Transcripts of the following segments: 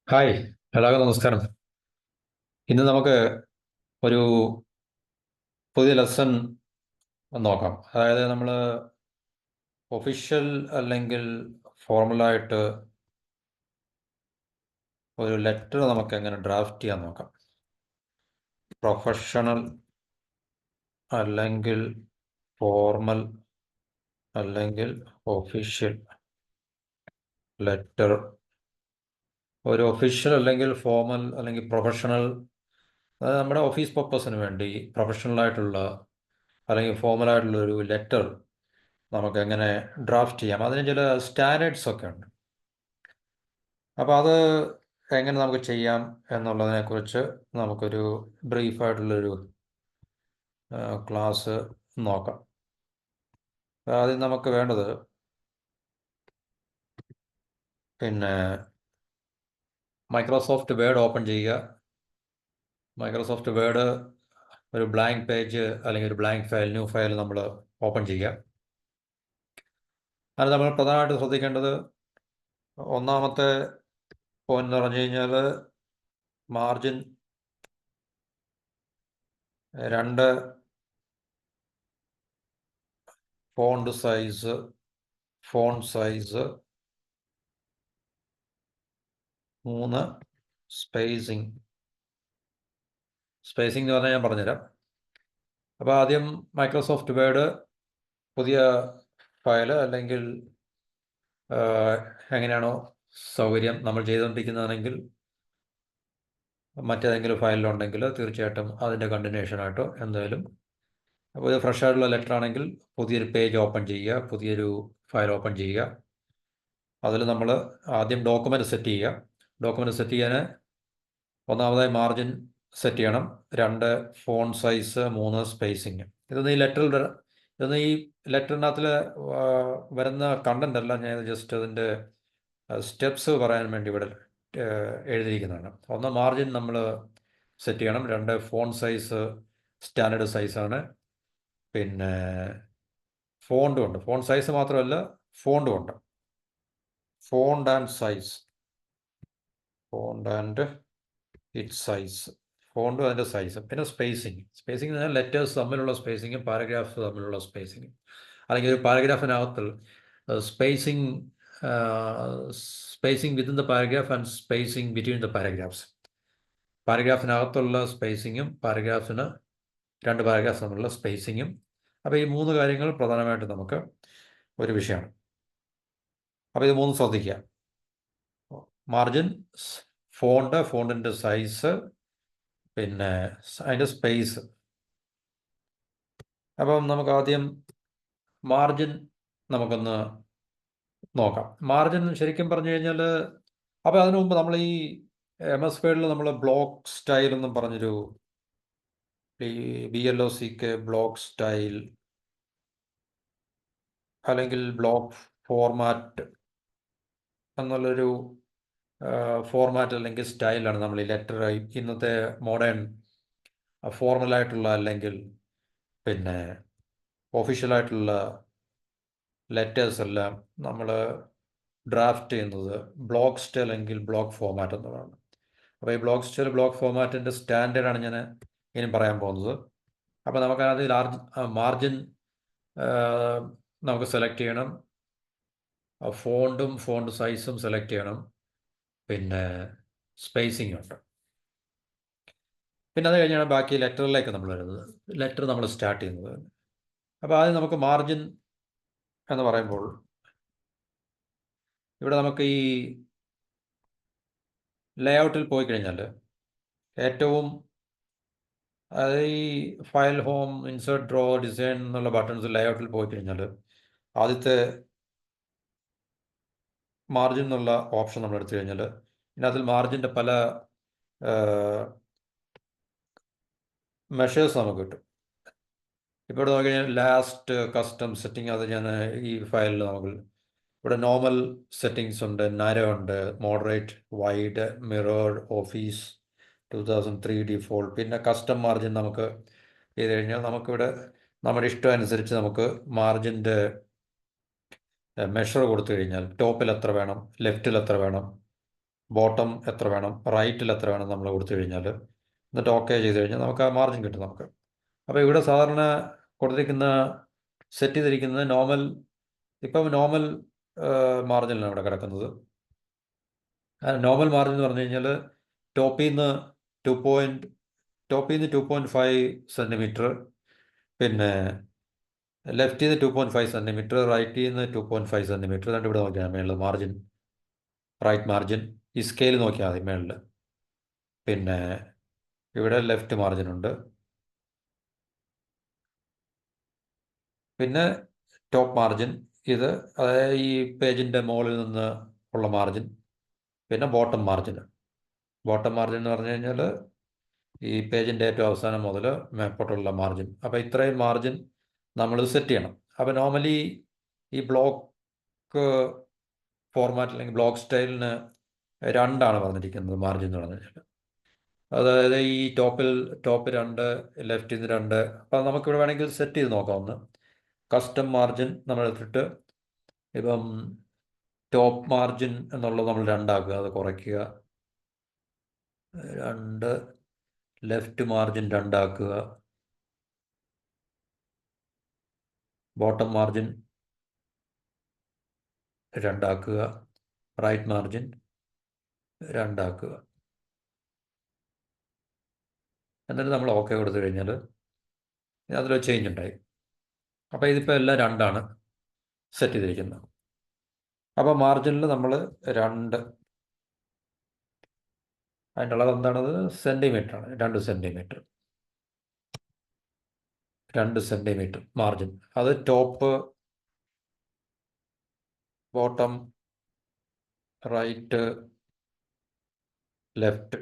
Hi, എല്ലാവർക്കും നമസ്കാരം. ഇന്ന് നമുക്ക് ഒരു പുതിയ ലെസൺ നോക്കാം. അതായത് നമ്മൾ ഒഫീഷ്യൽ അല്ലെങ്കിൽ ഫോർമലായിട്ട് ഒരു ലെറ്റർ നമുക്ക് എങ്ങനെ ഡ്രാഫ്റ്റ് ചെയ്യാൻ നോക്കാം. പ്രൊഫഷണൽ അല്ലെങ്കിൽ ഫോർമൽ അല്ലെങ്കിൽ ഒഫീഷ്യൽ ലെറ്റർ. ഒരു ഒഫീഷ്യൽ അല്ലെങ്കിൽ ഫോർമൽ അല്ലെങ്കിൽ പ്രൊഫഷണൽ, അതായത് നമ്മുടെ ഓഫീസ് പർപ്പസിന് വേണ്ടി പ്രൊഫഷണലായിട്ടുള്ള അല്ലെങ്കിൽ ഫോർമലായിട്ടുള്ള ഒരു ലെറ്റർ നമുക്ക് എങ്ങനെ ഡ്രാഫ്റ്റ് ചെയ്യാം. അതിന് ചില സ്റ്റാൻഡേർഡ്സ് ഒക്കെ ഉണ്ട്. അപ്പോൾ അത് എങ്ങനെ നമുക്ക് ചെയ്യാം എന്നുള്ളതിനെക്കുറിച്ച് നമുക്കൊരു ബ്രീഫായിട്ടുള്ളൊരു ക്ലാസ് നോക്കാം. ആദ്യം നമുക്ക് വേണ്ടത് മൈക്രോസോഫ്റ്റ് വേർഡ് ഓപ്പൺ ചെയ്യുക. മൈക്രോസോഫ്റ്റ് വേർഡ് ഒരു ബ്ലാങ്ക് പേജ് അല്ലെങ്കിൽ ഒരു ബ്ലാങ്ക് ഫയൽ, ന്യൂ ഫയൽ നമ്മൾ ഓപ്പൺ ചെയ്യുക. അത് നമ്മൾ പ്രധാനമായിട്ട് ശ്രദ്ധിക്കേണ്ടത് ഒന്നാമത്തെ പോയിന്റ് എന്ന് പറഞ്ഞു കഴിഞ്ഞാൽ മാർജിൻ, രണ്ട് ഫോണ്ട് സൈസ്, മൂന്ന് സ്പേസിങ് എന്ന് പറഞ്ഞാൽ ഞാൻ പറഞ്ഞുതരാം. അപ്പോൾ ആദ്യം മൈക്രോസോഫ്റ്റ് വേർഡ് പുതിയ ഫയൽ അല്ലെങ്കിൽ എങ്ങനെയാണോ സൗകര്യം നമ്മൾ ചെയ്തുകൊണ്ടിരിക്കുന്നതാണെങ്കിൽ മറ്റേതെങ്കിലും ഫയലിലുണ്ടെങ്കിൽ തീർച്ചയായിട്ടും അതിൻ്റെ കണ്ടിന്യൂഷനായിട്ടോ എന്തായാലും. അപ്പോൾ ഇത് ഫ്രഷ് ആയിട്ടുള്ള ലെറ്റർ ആണെങ്കിൽ പുതിയൊരു പേജ് ഓപ്പൺ ചെയ്യുക, പുതിയൊരു ഫയൽ ഓപ്പൺ ചെയ്യുക. അതിൽ നമ്മൾ ആദ്യം ഡോക്യുമെൻ്റ് സെറ്റ് ചെയ്യുക. ഡോക്യുമെൻ്റ് സെറ്റ് ചെയ്യാൻ ഒന്നാമതായി മാർജിൻ സെറ്റ് ചെയ്യണം, രണ്ട് ഫോണ്ട് സൈസ്, മൂന്ന് സ്പേസിങ്. ഇതൊന്നും ഈ ലെറ്ററിനകത്തിൽ വരുന്ന കണ്ടന്റ് അല്ല. ഞാൻ ജസ്റ്റ് അതിൻ്റെ സ്റ്റെപ്സ് പറയാൻ വേണ്ടി ഇവിടെ എഴുതിയിരിക്കുന്നതാണ്. ഒന്ന് മാർജിൻ നമ്മൾ സെറ്റ് ചെയ്യണം, രണ്ട് ഫോണ്ട് സൈസ് സ്റ്റാൻഡേർഡ് സൈസാണ്, പിന്നെ ഫോണ്ടും ഉണ്ട്. ഫോണ്ട് സൈസ് മാത്രമല്ല, ഫോണ്ടും ഉണ്ട്. ഫോണ്ട് ആൻഡ് ഇറ്റ് സൈസ്, ഫോണ്ടും അതിൻ്റെ സൈസ്. പിന്നെ സ്പേസിങ് എന്ന് പറഞ്ഞാൽ ലെറ്റേഴ്സ് തമ്മിലുള്ള സ്പേസിങ്ങും പാരഗ്രാഫ് തമ്മിലുള്ള സ്പേസിങ്ങും, അല്ലെങ്കിൽ ഒരു പാരഗ്രാഫിനകത്ത് spacing within the paragraph and spacing between the paragraphs. പാരഗ്രാഫിനകത്തുള്ള സ്പേസിങ്ങും രണ്ട് പാരഗ്രാഫ് തമ്മിലുള്ള സ്പേസിങ്ങും. അപ്പോൾ ഈ മൂന്ന് കാര്യങ്ങൾ പ്രധാനമായിട്ട് നമുക്ക് ഒരു വിഷയമാണ്. അപ്പോൾ ഇത് മൂന്ന് ശ്രദ്ധിക്കുക: മാർജിൻ, ഫോണ്ടിൻ്റെ സൈസ്, പിന്നെ അതിൻ്റെ സ്പേസ്. അപ്പം നമുക്ക് ആദ്യം മാർജിൻ നമുക്കൊന്ന് നോക്കാം. മാർജിൻ ശരിക്കും പറഞ്ഞു കഴിഞ്ഞാൽ, അപ്പോൾ അതിനു മുമ്പ് നമ്മൾ ഈ MS വേർഡിൽ നമ്മൾ ബ്ലോക്ക് സ്റ്റൈൽ എന്നും പറഞ്ഞൊരു BLOCK ബ്ലോക്ക് സ്റ്റൈൽ അല്ലെങ്കിൽ ബ്ലോക്ക് ഫോർമാറ്റ് എന്നുള്ളൊരു ഫോർമാറ്റ് അല്ലെങ്കിൽ സ്റ്റൈലാണ് നമ്മൾ ഈ ലെറ്റർ, ഇന്നത്തെ മോഡേൺ ഫോർമലായിട്ടുള്ള അല്ലെങ്കിൽ പിന്നെ ഒഫീഷ്യലായിട്ടുള്ള ലെറ്റേഴ്സ് എല്ലാം നമ്മൾ ഡ്രാഫ്റ്റ് ചെയ്യുന്നത് ബ്ലോക്ക് സ്റ്റൈൽ അല്ലെങ്കിൽ ബ്ലോക്ക് ഫോർമാറ്റ് എന്നതാണ്. അപ്പോൾ ഈ ബ്ലോക്ക് സ്റ്റൈൽ ബ്ലോക്ക് ഫോർമാറ്റിൻ്റെ സ്റ്റാൻഡേർഡാണ് ഞാൻ ഇനി പറയാൻ പോകുന്നത്. അപ്പോൾ നമുക്കതിൽ മാർജിൻ നമുക്ക് സെലക്ട് ചെയ്യണം, ഫോണ്ട് സൈസും സെലക്ട് ചെയ്യണം, പിന്നെ സ്പേസിംഗ് ഉണ്ട്. പിന്നെ അത് കഴിഞ്ഞാണ് ബാക്കി ലെറ്ററിലേക്ക് നമ്മൾ വരുന്നത്, ലെറ്റർ നമ്മൾ സ്റ്റാർട്ട് ചെയ്യുന്നത്. അപ്പോൾ ആദ്യം നമുക്ക് മാർജിൻ എന്ന് പറയുമ്പോൾ ഇവിടെ നമുക്ക് ഈ ലേഔട്ടിൽ പോയി കഴിഞ്ഞാൽ ഏറ്റവും, അതായത് ഈ file, home, insert, draw, design എന്നുള്ള ബട്ടൺസ് ലേഔട്ടിൽ പോയി കഴിഞ്ഞാൽ ആദ്യത്തെ മാർജിൻ എന്നുള്ള ഓപ്ഷൻ നമ്മൾ എടുത്തു കഴിഞ്ഞാൽ ഇതിനകത്തിൽ മാർജിൻ്റെ പല മെഷേഴ്സ് നമുക്ക് കിട്ടും. ഇപ്പോൾ നോക്കിക്കഴിഞ്ഞാൽ ലാസ്റ്റ് കസ്റ്റം സെറ്റിംഗ്, അത് ഞാൻ ഈ ഫയലിൽ നമുക്ക് ഇവിടെ നോർമൽ സെറ്റിങ്സ് ഉണ്ട്, നാരോ ഉണ്ട്, moderate, wide, mirror, office 2003 default. പിന്നെ കസ്റ്റം മാർജിൻ നമുക്ക് ചെയ്ത് കഴിഞ്ഞാൽ നമുക്കിവിടെ നമ്മുടെ ഇഷ്ടം അനുസരിച്ച് നമുക്ക് മാർജിൻ്റെ മെഷർ കൊടുത്തു കഴിഞ്ഞാൽ ടോപ്പിൽ എത്ര വേണം, ലെഫ്റ്റിൽ എത്ര വേണം, ബോട്ടം എത്ര വേണം, റൈറ്റിൽ എത്ര വേണം നമ്മൾ കൊടുത്തു കഴിഞ്ഞാൽ, എന്നിട്ട് ഓക്കെ ചെയ്ത് കഴിഞ്ഞാൽ നമുക്ക് ആ മാർജിൻ കിട്ടും നമുക്ക്. അപ്പോൾ ഇവിടെ സാധാരണ കൊടുത്തിരിക്കുന്ന സെറ്റ് ചെയ്തിരിക്കുന്നത് നോർമൽ, ഇപ്പം നോർമൽ മാർജിനിലാണ് ഇവിടെ കിടക്കുന്നത്. നോർമൽ മാർജിൻ എന്ന് പറഞ്ഞു കഴിഞ്ഞാൽ ടോപ്പിൽ നിന്ന് ടു പോയിൻറ്റ് ടോപ്പിൽ നിന്ന് 2.5 സെൻറ്റിമീറ്റർ, പിന്നെ ലെഫ്റ്റിൽ നിന്ന് 2.5 സെൻറ്റിമീറ്റർ, റൈറ്റിൽ നിന്ന് 2.5 സെൻറ്റിമീറ്റർ, രണ്ട് ഇവിടെ നോക്കിയാൽ മേളിൽ മാർജിൻ, റൈറ്റ് മാർജിൻ ഈ സ്കെയിൽ നോക്കിയാൽ മതി മേളിൽ. പിന്നെ ഇവിടെ ലെഫ്റ്റ് മാർജിൻ ഉണ്ട്, പിന്നെ ടോപ്പ് മാർജിൻ ഇത്, അതായത് ഈ പേജിൻ്റെ മുകളിൽ നിന്ന് ഉള്ള മാർജിൻ, പിന്നെ ബോട്ടം മാർജിൻ. ബോട്ടം മാർജിൻ എന്ന് പറഞ്ഞു കഴിഞ്ഞാൽ ഈ പേജിൻ്റെ ഏറ്റവും അവസാനം മുതൽ മേപ്പോട്ടുള്ള മാർജിൻ. അപ്പോൾ ഇത്രയും മാർജിൻ നമ്മൾ സെറ്റ് ചെയ്യണം. അപ്പോൾ നോർമലി ഈ ബ്ലോക്ക് ഫോർമാറ്റ് അല്ലെങ്കിൽ ബ്ലോക്ക് സ്റ്റൈലിന് രണ്ടാണ് പറഞ്ഞിരിക്കുന്നത് മാർജിൻ എന്ന് പറഞ്ഞു കഴിഞ്ഞാൽ. അതായത് ഈ ടോപ്പ് 2, ലെഫ്റ്റിൽ നിന്ന് 2. അപ്പോൾ നമുക്കിവിടെ വേണമെങ്കിൽ സെറ്റ് ചെയ്ത് നോക്കാം. ഒന്ന് കസ്റ്റം മാർജിൻ നമ്മൾ എടുത്തിട്ട് ഇപ്പം ടോപ്പ് മാർജിൻ എന്നുള്ളത് നമ്മൾ 2 ആക്കുക, അത് കുറയ്ക്കുക, 2. ലെഫ്റ്റ് മാർജിൻ 2 ആക്കുക, ബോട്ടം മാർജിൻ 2 ആക്കുക, റൈറ്റ് മാർജിൻ 2 ആക്കുക. എന്നിട്ട് നമ്മൾ ഓക്കെ കൊടുത്തു കഴിഞ്ഞാൽ അതിൽ ചേഞ്ച് ഉണ്ടായി. അപ്പോൾ ഇതിപ്പോൾ എല്ലാം 2 സെറ്റ് ചെയ്തിരിക്കുന്നത്. അപ്പോൾ മാർജിനിൽ നമ്മൾ 2, അതിൻ്റെ അളവ് എന്താണത്, സെൻറ്റിമീറ്ററാണ്. 2 സെൻറ്റിമീറ്റർ മാർജിൻ. അത് ടോപ്പ്, ബോട്ടം, റൈറ്റ്, ലെഫ്റ്റ്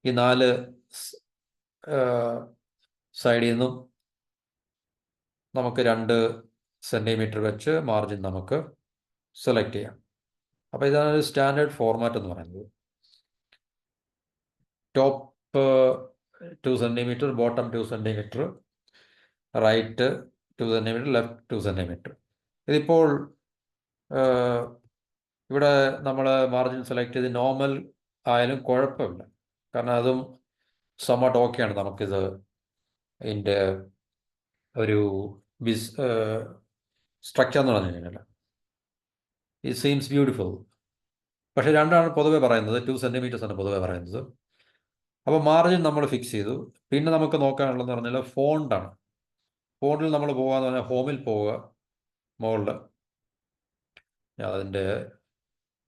ഈ 4 സൈഡിൽ നിന്നും നമുക്ക് 2 സെൻറ്റിമീറ്റർ വെച്ച് മാർജിൻ നമുക്ക് സെലക്ട് ചെയ്യാം. അപ്പോൾ ഇതാണ് ഒരു സ്റ്റാൻഡേർഡ് ഫോർമാറ്റ് എന്ന് പറയുന്നത്. Top 2 centimetre, bottom 2 centimetre, right 2 centimetre, left 2 centimetre. ഇതിപ്പോൾ ഇവിടെ നമ്മൾ മാർജിൻ സെലക്ട് ചെയ്ത് നോർമൽ ആയാലും കുഴപ്പമില്ല, കാരണം അതും സമട്ട് ഓക്കെയാണ്. നമുക്കിത് ഇതിൻ്റെ ഒരു സ്ട്രക്ചർ എന്ന് പറഞ്ഞു കഴിഞ്ഞാൽ ഇറ്റ് സീംസ് ബ്യൂട്ടിഫുൾ. പക്ഷേ 2 പൊതുവെ പറയുന്നത്, 2 സെൻറ്റിമീറ്റേഴ്സാണ് പൊതുവെ പറയുന്നത്. അപ്പോൾ മാർജിൻ നമ്മൾ ഫിക്സ് ചെയ്തു. പിന്നെ നമുക്ക് നോക്കാനുള്ളതെന്ന് പറഞ്ഞാൽ ഫോണ്ടാണ്. ഫോണ്ടിൽ നമ്മൾ പോകാമെന്ന് പറഞ്ഞാൽ ഹോമിൽ പോവുക, മുകളിൽ അതിൻ്റെ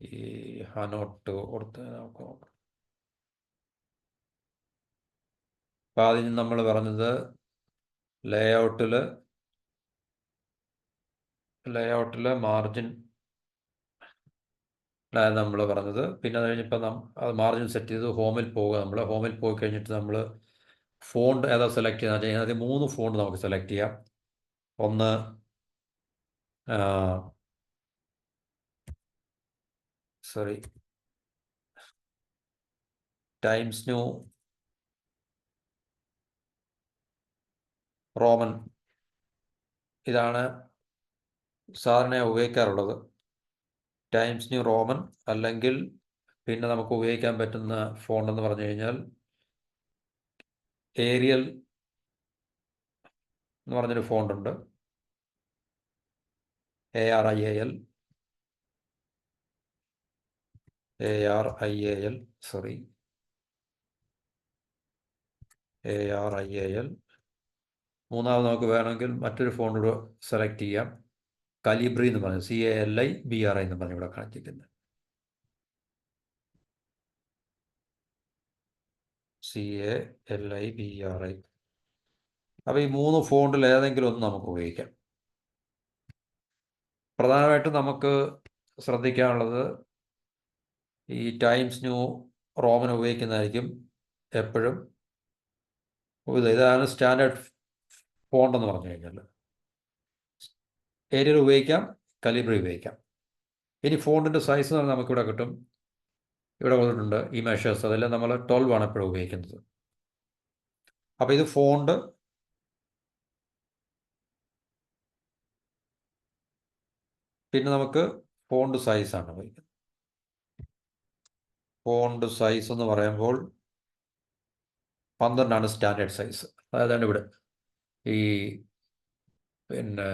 ഈ ഹനോട്ട് കൊടുത്ത് നോക്കാം. അപ്പോൾ ആദ്യം നമ്മൾ പറഞ്ഞത് ലേഔട്ടിൽ മാർജിൻ നമ്മൾ പറഞ്ഞത്. പിന്നെ അത് കഴിഞ്ഞപ്പോൾ അത് മാർജിൻ സെറ്റ് ചെയ്ത് ഹോമിൽ പോവുക. നമ്മൾ ഹോമിൽ പോയി കഴിഞ്ഞിട്ട് നമ്മൾ ഫോണ്ട് ഏതാ സെലക്ട് ചെയ്യുന്നത് വെച്ചാൽ അതിനകത്ത് 3 ഫോണ്ട് നമുക്ക് സെലക്ട് ചെയ്യാം. ഒന്ന് ടൈംസ് ന്യൂ റോമൻ, ഇതാണ് സാധാരണ ഉപയോഗിക്കാറുള്ളത്. ടൈംസ് ന്യൂ റോമൻ, അല്ലെങ്കിൽ പിന്നെ നമുക്ക് ഉപയോഗിക്കാൻ പറ്റുന്ന ഫോണ്ട് എന്ന് പറഞ്ഞു കഴിഞ്ഞാൽ ഏരിയൽ എന്ന് പറഞ്ഞൊരു ഫോണ്ടുണ്ട്. ARIAL sorry, ARIAL. മൂന്നാമത് നമുക്ക് വേണമെങ്കിൽ മറ്റൊരു ഫോണ്ട് സെലക്ട് ചെയ്യാം. കലിബ്രി എന്ന് പറഞ്ഞു, CALIBRI എന്ന് പറഞ്ഞു ഇവിടെ കാണിച്ചിരിക്കുന്നത്. CALIBRI. അപ്പോൾ ഈ 3 ഫോണ്ടിൽ ഏതെങ്കിലും ഒന്ന് നമുക്ക് ഉപയോഗിക്കാം. പ്രധാനമായിട്ടും നമുക്ക് ശ്രദ്ധിക്കാനുള്ളത് ഈ ടൈംസ് ന്യൂ റോമൻ ഉപയോഗിക്കുന്നതായിരിക്കും എപ്പോഴും. ഇതാണ് സ്റ്റാൻഡേർഡ് ഫോണ്ട് എന്ന് പറഞ്ഞു കഴിഞ്ഞാൽ. ഏരിയൽ ഉപയോഗിക്കാം, കലിബ്രി ഉപയോഗിക്കാം. ഇനി ഫോണ്ടിൻ്റെ സൈസ് എന്ന് പറഞ്ഞാൽ നമുക്കിവിടെ കിട്ടും. ഇവിടെ കൊടുത്തിട്ടുണ്ട് ഈ മെഷേഴ്സ്. അതെല്ലാം നമ്മൾ 12 എപ്പോഴും ഉപയോഗിക്കുന്നത്. അപ്പോൾ ഇത് ഫോണ്ട്, പിന്നെ നമുക്ക് ഫോണ്ട് സൈസാണ് ഉപയോഗിക്കുന്നത്. ഫോണ്ട് സൈസ് എന്ന് പറയുമ്പോൾ 12 സ്റ്റാൻഡേർഡ് സൈസ്. അതായത് ഇവിടെ ഈ പിന്നെ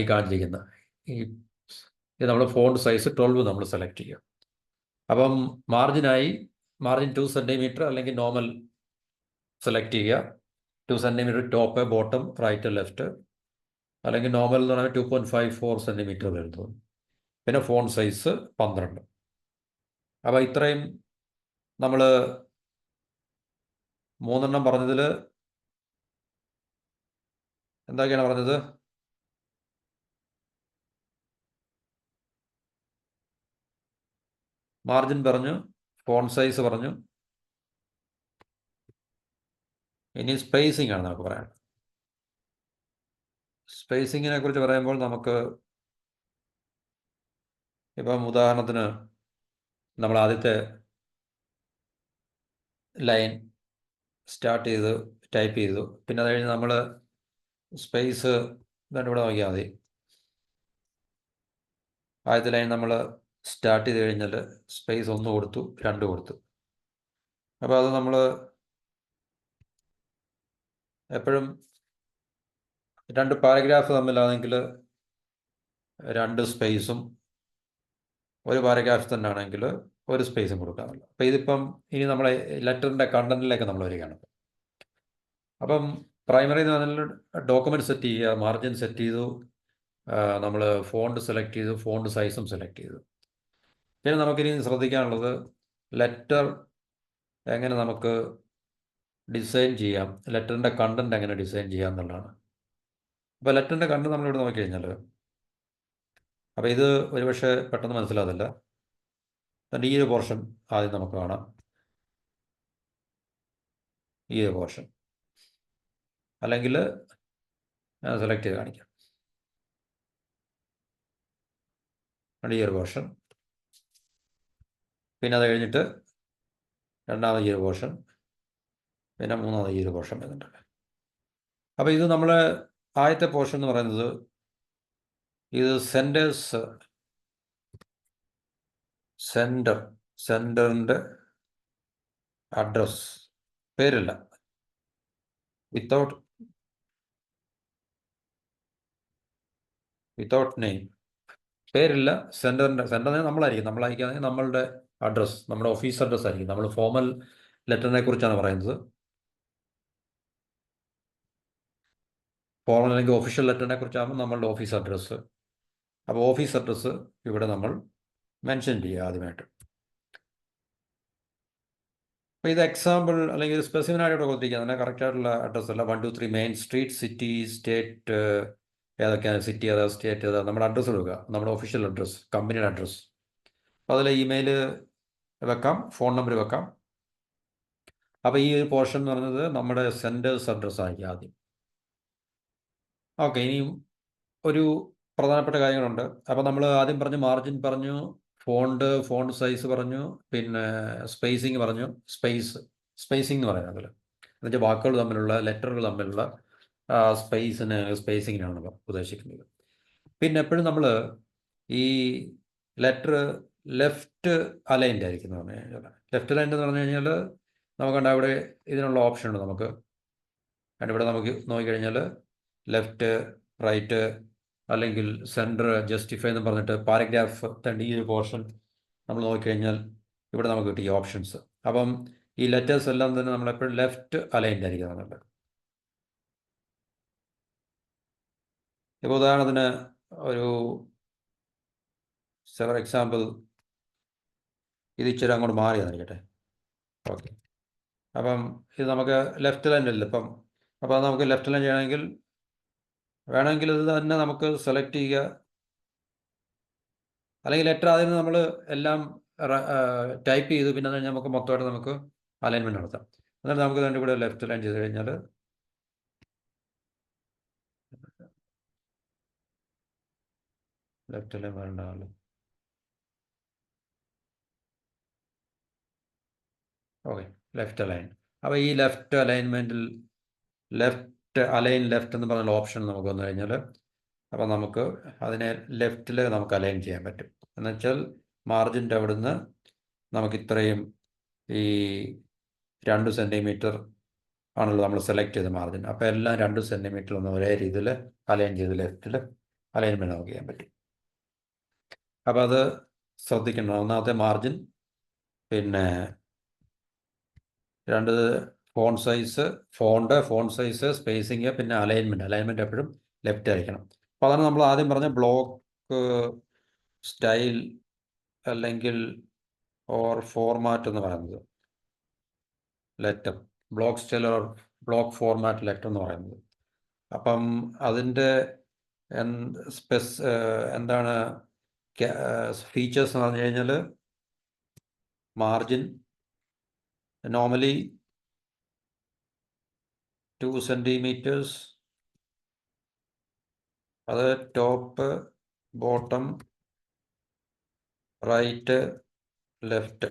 ഈ കാണിച്ചിരിക്കുന്ന ഈ ഇത് നമ്മൾ ഫോണ്ട് സൈസ് 12 നമ്മൾ സെലക്ട് ചെയ്യുക. അപ്പം മാർജിൻ 2 സെൻറ്റിമീറ്റർ അല്ലെങ്കിൽ നോർമൽ സെലക്ട് ചെയ്യുക. 2 centimetre top, bottom, right, left, അല്ലെങ്കിൽ നോർമൽ എന്ന് പറഞ്ഞാൽ 2.54 സെൻറ്റിമീറ്റർ വരുന്നത്. പിന്നെ ഫോണ്ട് സൈസ് 12. അപ്പോൾ ഇത്രയും നമ്മൾ 3 പറഞ്ഞതിൽ എന്തൊക്കെയാണ് പറഞ്ഞത്? മാർജിൻ പറഞ്ഞു, ഫോണ്ട് സൈസ് പറഞ്ഞു, ഇനി സ്പേസിംഗ് ആണ് നമുക്ക് പറയാൻ. സ്പേസിങ്ങിനെ കുറിച്ച് പറയുമ്പോൾ നമുക്ക് ഇപ്പം ഉദാഹരണത്തിന് നമ്മൾ ആദ്യത്തെ ലൈൻ സ്റ്റാർട്ട് ചെയ്ത് ടൈപ്പ് ചെയ്തു. പിന്നെ അത് കഴിഞ്ഞ് നമ്മൾ സ്പേസ് ഇവിടെ നോക്കിയാൽ മതി. ആദ്യത്തെ ലൈൻ നമ്മൾ സ്റ്റാർട്ട് ചെയ്ത് കഴിഞ്ഞാൽ സ്പേസ് 1 കൊടുത്തു, 2 കൊടുത്തു. അപ്പോൾ അത് നമ്മൾ എപ്പോഴും 2 പാരഗ്രാഫ് തമ്മിലാണെങ്കിൽ 2 സ്പേസും, ഒരു പാരഗ്രാഫ് തന്നെ ആണെങ്കിൽ 1 സ്പേസും കൊടുക്കാമല്ലോ. അപ്പോൾ ഇതിപ്പം ഇനി നമ്മളെ ലെറ്ററിൻ്റെ കണ്ടന്റിലേക്ക് നമ്മൾ വരികയാണ്. അപ്പം പ്രൈമറി എന്ന് പറഞ്ഞാൽ ഡോക്യുമെൻറ്റ് സെറ്റ് ചെയ്യുക, മാർജിൻ സെറ്റ് ചെയ്തു, നമ്മൾ ഫോണ്ട് സെലക്ട് ചെയ്തു, ഫോണ്ട് സൈസും സെലക്ട് ചെയ്തു. പിന്നെ നമുക്കിനി ശ്രദ്ധിക്കാനുള്ളത് ലെറ്റർ എങ്ങനെ നമുക്ക് ഡിസൈൻ ചെയ്യാം, ലെറ്ററിൻ്റെ കണ്ടന്റ് എങ്ങനെ ഡിസൈൻ ചെയ്യാം എന്നുള്ളതാണ്. അപ്പോൾ ലെറ്ററിൻ്റെ കണ്ടന്റ് നമ്മളിവിടെ നോക്കിക്കഴിഞ്ഞാൽ, അപ്പോൾ ഇത് ഒരുപക്ഷെ പെട്ടെന്ന് മനസ്സിലാകില്ല. ഈ ഒരു പോർഷൻ ആദ്യം നമുക്ക് കാണാം. ഈ ഒരു പോർഷൻ അല്ലെങ്കിൽ ഞാൻ സെലക്ട് ചെയ്ത് കാണിക്കാം. ഈ ഒരു പോർഷൻ, പിന്നെ അത് കഴിഞ്ഞിട്ട് രണ്ടാമത് ഈ ഒരു പോർഷൻ, പിന്നെ മൂന്നാമത് ഈ ഒരു പോർഷൻ വരുന്നുണ്ട്. അപ്പോൾ ഇത് നമ്മൾ ആദ്യത്തെ പോർഷൻ എന്ന് പറയുന്നത് ഇത് സെൻഡറിൻ്റെ അഡ്രസ്, പേരില്ല, വിത്തൗട്ട് നെയിം, പേരില്ല. സെൻഡറിനെ നമ്മൾ അയക്കുകയാണെങ്കിൽ നമ്മളുടെ അഡ്രസ്, നമ്മുടെ ഓഫീസ് അഡ്രസ് ആയിരിക്കും. നമ്മൾ ഫോർമൽ ലെറ്ററിനെ കുറിച്ചാണ് പറയുന്നത്. ഫോർമൽ അല്ലെങ്കിൽ ഒഫീഷ്യൽ ലെറ്ററിനെ കുറിച്ചാകുമ്പോൾ നമ്മളുടെ ഓഫീസ് അഡ്രസ്സ്. അപ്പോൾ ഓഫീസ് അഡ്രസ്സ് ഇവിടെ നമ്മൾ മെൻഷൻ ചെയ്യുക ആദ്യമായിട്ട്. അപ്പോൾ ഇത് എക്സാമ്പിൾ അല്ലെങ്കിൽ സ്പെസിഫിക് ആയിട്ട് കൊടുത്തിരിക്കുക, അതിനെ കറക്റ്റായിട്ടുള്ള അഡ്രസ്സ് അല്ല. 1, 2, 3 മെയിൻ സ്ട്രീറ്റ്, സിറ്റി, സ്റ്റേറ്റ്, ഏതൊക്കെയാണ് സിറ്റി ഏതാ, സ്റ്റേറ്റ് ഏതാ, നമ്മുടെ അഡ്രസ്സ് കൊടുക്കുക, നമ്മുടെ ഒഫീഷ്യൽ അഡ്രസ്സ്, കമ്പനിയുടെ അഡ്രസ്സ്. അപ്പോൾ അതിൽ ഇമെയിൽ വെക്കാം, ഫോൺ നമ്പർ വെക്കാം. അപ്പോൾ ഈ ഒരു പോർഷൻ എന്ന് പറയുന്നത് നമ്മുടെ സെൻഡേഴ്സ് അഡ്രസ്സ് ആയിരിക്കും ആദ്യം. ഓക്കെ, ഇനിയും ഒരു പ്രധാനപ്പെട്ട കാര്യങ്ങളുണ്ട്. അപ്പോൾ നമ്മൾ ആദ്യം പറഞ്ഞു, മാർജിൻ പറഞ്ഞു, ഫോണ്ട് സൈസ് പറഞ്ഞു, പിന്നെ സ്പേസിങ് പറഞ്ഞു. സ്പേസിംഗ് എന്ന് പറയുന്നത് എന്നുവെച്ചാൽ വാക്കുകൾ തമ്മിലുള്ള, ലെറ്ററുകൾ തമ്മിലുള്ള സ്പേസിങ്ങിനാണ് ഉദ്ദേശിക്കുന്നത്. പിന്നെ എപ്പോഴും നമ്മൾ ഈ ലെറ്റർ ലെഫ്റ്റ് അലൈൻഡ് ആയിരിക്കും എന്ന് പറഞ്ഞു കഴിഞ്ഞാൽ. ലെഫ്റ്റ് അലൈൻഡ് എന്ന് പറഞ്ഞു കഴിഞ്ഞാൽ നമുക്കുണ്ട് അവിടെ ഇതിനുള്ള ഓപ്ഷൻ ഉണ്ട് നമുക്ക്. ഇവിടെ നമുക്ക് നോക്കിക്കഴിഞ്ഞാൽ ലെഫ്റ്റ്, റൈറ്റ്, അല്ലെങ്കിൽ സെൻറ്റർ, ജസ്റ്റിഫൈ എന്ന് പറഞ്ഞിട്ട് പാരഗ്രാഫ് തേണ്ട ഈ ഒരു പോർഷൻ നമ്മൾ നോക്കിക്കഴിഞ്ഞാൽ ഇവിടെ നമുക്ക് കിട്ടും ഈ ഓപ്ഷൻസ്. അപ്പം ഈ ലെറ്റേഴ്സ് എല്ലാം തന്നെ നമ്മളെപ്പോഴും ലെഫ്റ്റ് അലൈൻഡ് ആയിരിക്കും എന്നുള്ളത്. ഇപ്പോൾ ഉദാഹരണത്തിന് ഒരു ഫോർ എക്സാമ്പിൾ ഇത് ഇച്ചിരി അങ്ങോട്ട് മാറിയാന്നിരിക്കട്ടെ. ഓക്കെ, അപ്പം ഇത് നമുക്ക് ലെഫ്റ്റ് ലൈൻ അല്ല ഇപ്പം. അപ്പോൾ അത് നമുക്ക് ലെഫ്റ്റ് ലൈൻ ചെയ്യണമെങ്കിൽ വേണമെങ്കിൽ ഇത് തന്നെ നമുക്ക് സെലക്ട് ചെയ്യുക, അല്ലെങ്കിൽ ലെറ്റർ ആദ്യം നമ്മൾ എല്ലാം ടൈപ്പ് ചെയ്തു, പിന്നെ അത് നമുക്ക് മൊത്തമായിട്ട് നമുക്ക് അലൈൻമെൻറ്റ് നടത്താം. എന്നിട്ട് നമുക്ക് തന്നെ ഇവിടെ ലെഫ്റ്റ് ലൈൻ ചെയ്ത് കഴിഞ്ഞാൽ ലെഫ്റ്റ് ലൈൻ വേണ്ടാമല്ലോ. Okay, left align. അപ്പോൾ ഈ ലെഫ്റ്റ് അലൈൻമെൻറ്റിൽ ലെഫ്റ്റ് എന്ന് പറഞ്ഞ ഓപ്ഷൻ നമുക്ക് വന്നു കഴിഞ്ഞാൽ അപ്പോൾ നമുക്ക് അതിനെ ലെഫ്റ്റിൽ നമുക്ക് അലൈൻ ചെയ്യാൻ പറ്റും. എന്നുവെച്ചാൽ മാർജിൻ്റെ അവിടുന്ന് നമുക്ക് ഇത്രയും ഈ 2 സെൻറ്റിമീറ്റർ ആണല്ലോ നമ്മൾ സെലക്ട് ചെയ്ത മാർജിൻ. അപ്പോൾ എല്ലാം 2 സെൻറ്റിമീറ്റർ ഒന്ന് ഒരേ രീതിയിൽ അലൈൻ ചെയ്ത് ലെഫ്റ്റിൽ അലൈൻമെൻറ്റ് നമുക്ക് ചെയ്യാൻ പറ്റും. അപ്പോൾ അത് ശ്രദ്ധിക്കണം. ഒന്നാമത്തെ മാർജിൻ, പിന്നെ രണ്ട് ഫോണ്ട് സൈസ്, സ്പേസിങ്, പിന്നെ അലൈൻമെൻറ്റ് എപ്പോഴും ലെഫ്റ്റ് ആയിരിക്കണം. അപ്പോൾ അതാണ് നമ്മൾ ആദ്യം പറഞ്ഞ ബ്ലോക്ക് സ്റ്റൈൽ അല്ലെങ്കിൽ ഓർ ഫോർമാറ്റ് എന്ന് പറയുന്നത്. Letter block style or block format letter എന്ന് പറയുന്നത്. അപ്പം അതിൻ്റെ എന്താണ് ഫീച്ചേഴ്സ് എന്ന് പറഞ്ഞു കഴിഞ്ഞാൽ, മാർജിൻ നോർമലി 2 സെൻറ്റിമീറ്റേഴ്സ്, അത് ടോപ്പ്, ബോട്ടം, റൈറ്റ്, ലെഫ്റ്റ്.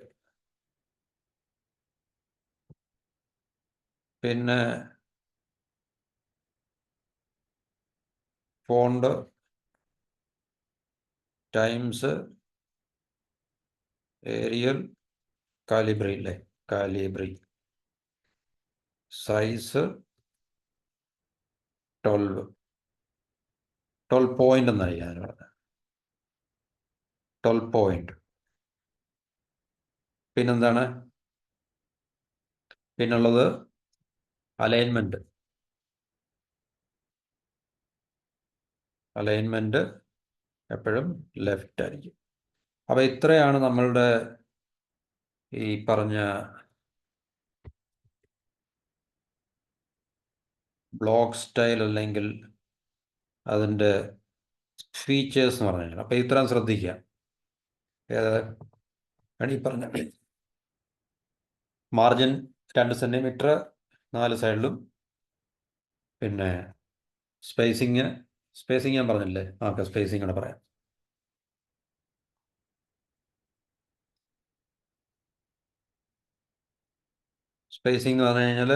പിന്നെ font Times Arial Calibri size 12 point എന്നായി ഞാൻ പറഞ്ഞത്. 12 പോയിന്റ്. പിന്നെന്താണ് പിന്നുള്ളത്? അലൈൻമെന്റ് എപ്പോഴും ലെഫ്റ്റ് ആയിരിക്കും. അപ്പോൾ ഇത്രയാണ് നമ്മളുടെ ഈ പറഞ്ഞ ബ്ലോക്ക് സ്റ്റൈൽ അല്ലെങ്കിൽ അതിൻ്റെ ഫീച്ചേഴ്സ് എന്ന് പറഞ്ഞു കഴിഞ്ഞാൽ. അപ്പോൾ ഇത്രയും ശ്രദ്ധിക്കുക. ഈ പറഞ്ഞ മാർജിൻ 2 സെൻറ്റിമീറ്റർ 4 സൈഡിലും, പിന്നെ സ്പേസിങ് ഞാൻ പറഞ്ഞില്ലേ? ഓക്കെ, സ്പേസിങ് കൂടെ പറയാം. സ്പേസിങ് എന്ന് പറഞ്ഞു കഴിഞ്ഞാൽ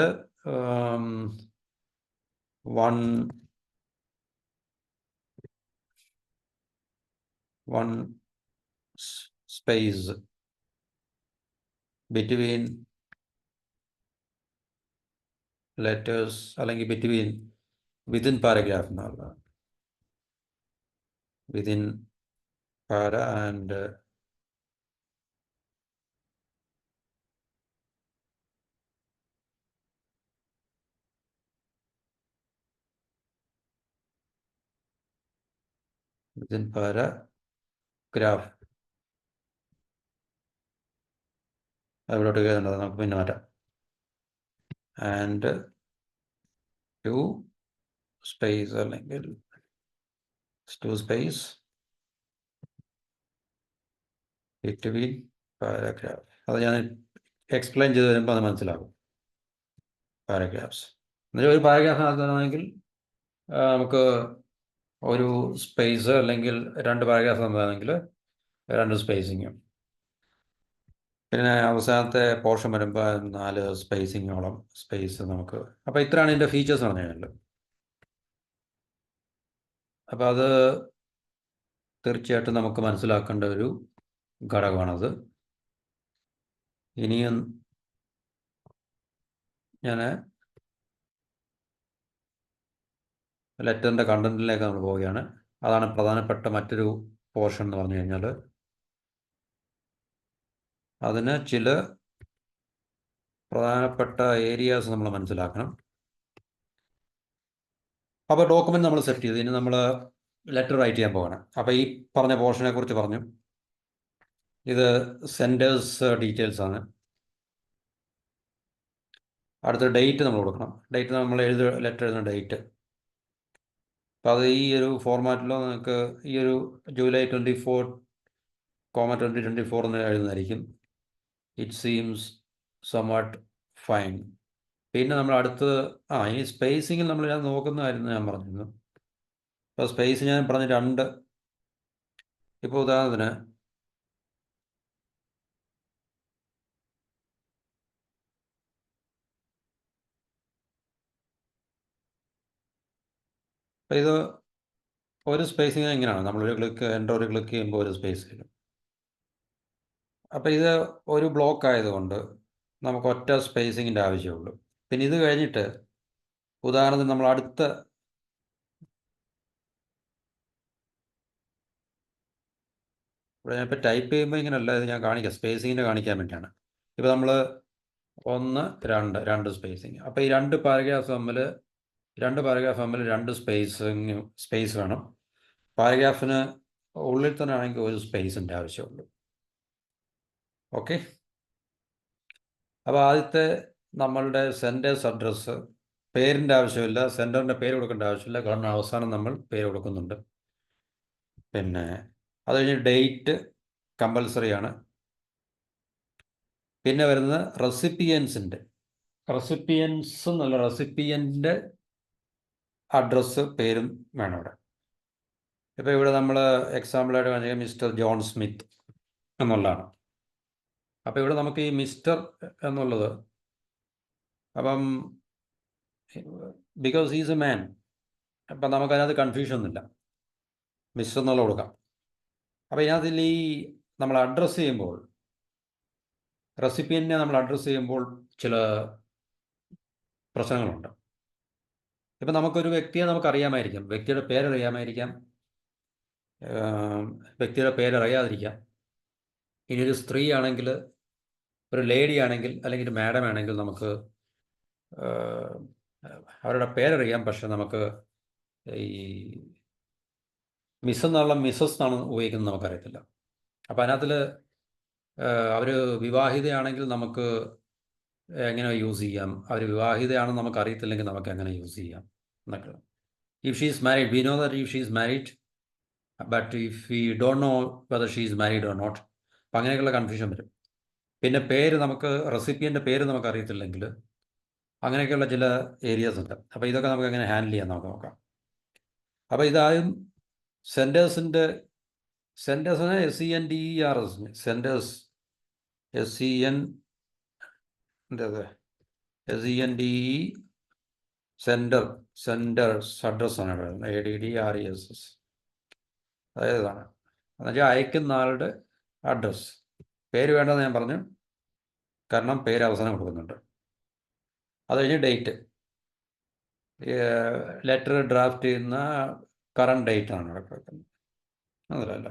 1 സ്പേസ് ബിറ്റ്വീൻ ലെറ്റേഴ്സ്, അല്ലെങ്കിൽ വിതിൻ പാരഗ്രാഫ് എന്നുള്ള വിതിൻ പാര ആൻഡ് വിതിൻ പാരഗ്രാഫ്. അതിലോട്ട് കയറുന്നത് നമുക്ക് പിന്നെ മാറ്റാം. ആൻഡ് 2 സ്പേസ് അല്ലെങ്കിൽ 2 സ്പേസ് ബിറ്റ്വീൻ പാരഗ്രാഫ്. അത് ഞാൻ എക്സ്പ്ലെയിൻ ചെയ്ത് വരുമ്പോൾ അത് മനസ്സിലാകും. പാരഗ്രാഫ്സ് എന്നുവെച്ചാൽ ഒരു പാരഗ്രാഫ് നടത്തണമെങ്കിൽ നമുക്ക് ഒരു സ്പേസ് അല്ലെങ്കിൽ 2 പാരഗ്രാഫ് എന്താണെങ്കിൽ 2 സ്പേസിങ്ങും, പിന്നെ അവസാനത്തെ പോർഷൻ വരുമ്പോൾ 4 സ്പേസിങ്ങോളം സ്പേസ് നമുക്ക്. അപ്പോൾ ഇത്രയാണ് ഇതിൻ്റെ ഫീച്ചേഴ്സ് പറഞ്ഞു കഴിഞ്ഞാൽ. അപ്പോൾ അത് തീർച്ചയായിട്ടും നമുക്ക് മനസ്സിലാക്കേണ്ട ഒരു ഘടകമാണത്. ഇനിയും ഞാൻ ലെറ്ററിൻ്റെ കണ്ടന്റിലേക്ക് നമ്മൾ പോവുകയാണ്. അതാണ് പ്രധാനപ്പെട്ട മറ്റൊരു പോർഷൻ എന്ന് പറഞ്ഞു കഴിഞ്ഞാൽ, അതിന് ചില പ്രധാനപ്പെട്ട ഏരിയാസ് നമ്മൾ മനസ്സിലാക്കണം. അപ്പോൾ ഡോക്യുമെന്റ് നമ്മൾ സെറ്റ് ചെയ്തു. ഇനി നമ്മൾ ലെറ്റർ റൈറ്റ് ചെയ്യാൻ പോകണം. അപ്പോൾ ഈ പറഞ്ഞ പോർഷനെ കുറിച്ച് പറഞ്ഞു. ഇത് സെൻറ്റേഴ്സ് ഡീറ്റെയിൽസ് ആണ്. അടുത്ത ഡേറ്റ് നമ്മൾ കൊടുക്കണം. ഡേറ്റ് നമ്മൾ ലെറ്റർ എഴുതുന്ന ഡേറ്റ്. അപ്പോൾ അത് ഈ ഒരു ഫോർമാറ്റിലോ നിങ്ങൾക്ക് ഈ ഒരു ജൂലൈ 24, 2024 എന്ന് എഴുതുന്നതായിരിക്കും. It seems somewhat fine. പിന്നെ നമ്മൾ അടുത്തത് ഈ സ്പേസിങ്ങിൽ നമ്മൾ ഞാൻ നോക്കുന്നതായിരുന്നു ഞാൻ പറഞ്ഞിരുന്നു. അപ്പോൾ സ്പേസ് ഞാൻ പറഞ്ഞ 2. ഇപ്പോൾ ഉദാഹരണത്തിന് അപ്പോൾ ഇത് ഒരു സ്പേസിങ് എങ്ങനെയാണ്? നമ്മളൊരു ക്ലിക്ക് ചെയ്യുമ്പോൾ ഒരു സ്പേസ് വരും. അപ്പോൾ ഇത് ഒരു ബ്ലോക്ക് ആയതുകൊണ്ട് നമുക്ക് ഒറ്റ സ്പേസിങ്ങിൻ്റെ ആവശ്യമുള്ളൂ. പിന്നെ ഇത് കഴിഞ്ഞിട്ട് ഉദാഹരണത്തിന് നമ്മൾ അടുത്ത ഇവിടെ ഞാൻ ഇപ്പോൾ ടൈപ്പ് ചെയ്യുമ്പോൾ ഇങ്ങനെയല്ല, ഇത് ഞാൻ കാണിക്കാം, സ്പേസിങ്ങിൻ്റെ കാണിക്കാൻ വേണ്ടിയാണ്. ഇപ്പോൾ നമ്മൾ 1 2 സ്പേസിങ്. അപ്പോൾ ഈ രണ്ട് പാരഗ്രാഫ് തമ്മിൽ രണ്ട് സ്പേസ് വേണം. പാരഗ്രാഫിന് ഉള്ളിൽ തന്നെ ആണെങ്കിൽ ഒരു സ്പേസിൻ്റെ ആവശ്യമുള്ളൂ. ഓക്കെ. അപ്പോൾ ആദ്യത്തെ നമ്മളുടെ സെൻറ്റേഴ്സ് അഡ്രസ്സ് പേരിൻ്റെ ആവശ്യമില്ല, സെൻറ്ററിൻ്റെ പേര് കൊടുക്കേണ്ട ആവശ്യമില്ല, കാരണം അവസാനം നമ്മൾ പേര് കൊടുക്കുന്നുണ്ട്. പിന്നെ അത് കഴിഞ്ഞ് ഡേറ്റ് കമ്പൽസറി ആണ്. പിന്നെ വരുന്നത് റെസിപ്പിയൻസിൻ്റെ അഡ്രസ്സ് പേരും വേണം ഇവിടെ. ഇപ്പോൾ ഇവിടെ നമ്മൾ എക്സാമ്പിളായിട്ട് പറഞ്ഞാൽ മിസ്റ്റർ ജോൺ സ്മിത്ത് എന്നുള്ളതാണ്. അപ്പോൾ ഇവിടെ നമുക്ക് ഈ മിസ്റ്റർ എന്നുള്ളത്, അപ്പം ബിക്കോസ് ഹീസ് എ മാൻ, അപ്പം നമുക്കതിനകത്ത് കൺഫ്യൂഷൻ ഒന്നുമില്ല, മിസ്റ്റർ എന്നുള്ള കൊടുക്കാം. അപ്പോൾ ഇതിനകത്തിൽ ഈ നമ്മൾ അഡ്രസ്സ് ചെയ്യുമ്പോൾ, റെസിപ്പിയൻറ്റിനെ നമ്മൾ അഡ്രസ്സ് ചെയ്യുമ്പോൾ ചില പ്രശ്നങ്ങളുണ്ട്. ഇപ്പം നമുക്കൊരു വ്യക്തിയെ നമുക്കറിയാമായിരിക്കാം, വ്യക്തിയുടെ പേരറിയാമായിരിക്കാം, വ്യക്തിയുടെ പേരറിയാതിരിക്കാം. ഇനി ഒരു സ്ത്രീ ആണെങ്കിൽ, ഒരു ലേഡി ആണെങ്കിൽ, അല്ലെങ്കിൽ ഒരു മാഡം ആണെങ്കിൽ നമുക്ക് അവരുടെ പേരറിയാം, പക്ഷെ നമുക്ക് ഈ മിസ്സസ് എന്നാണ് ഉപയോഗിക്കുന്നത് നമുക്കറിയത്തില്ല. അപ്പോൾ അതിനകത്തിൽ അവർ വിവാഹിതയാണെങ്കിൽ നമുക്ക് എങ്ങനെ യൂസ് ചെയ്യാം, അവർ വിവാഹിതയാണെന്ന് നമുക്ക് അറിയത്തില്ലെങ്കിൽ നമുക്ക് എങ്ങനെ യൂസ് ചെയ്യാം എന്നൊക്കെ. If she is married, we know that if she is married, but if we don't know whether she is married or not, അപ്പം അങ്ങനെയൊക്കെയുള്ള കൺഫ്യൂഷൻ വരും. പിന്നെ പേര് നമുക്ക്, റെസിപ്പിയൻ്റെ പേര് നമുക്ക് അറിയത്തില്ലെങ്കിൽ അങ്ങനെയൊക്കെയുള്ള ചില ഏരിയാസ് ഉണ്ട്. അപ്പോൾ ഇതൊക്കെ നമുക്ക് എങ്ങനെ ഹാൻഡിൽ ചെയ്യാൻ നമുക്ക് നോക്കാം. അപ്പോൾ ഇതായും സെൻറ്റേഴ്സിന് SENDERS, സെൻറ്റേഴ്സ് സെൻറ്റേഴ്സ് അഡ്രസ് ആണ് പറയുന്നത്, ADDRESS. അതായതാണ് എന്നുവെച്ചാൽ അയക്കുന്ന ആളുടെ അഡ്രസ്. പേര് വേണ്ടെന്ന് ഞാൻ പറഞ്ഞു, കാരണം പേര് അവസാനം കൊടുക്കുന്നുണ്ട്. അത് കഴിഞ്ഞ് ഡേറ്റ്, ലെറ്റർ ഡ്രാഫ്റ്റ് ചെയ്യുന്ന കറണ്ട് ഡേറ്റ് ആണ് ഇവിടെ കൊടുക്കുന്നത്, അതല്ല.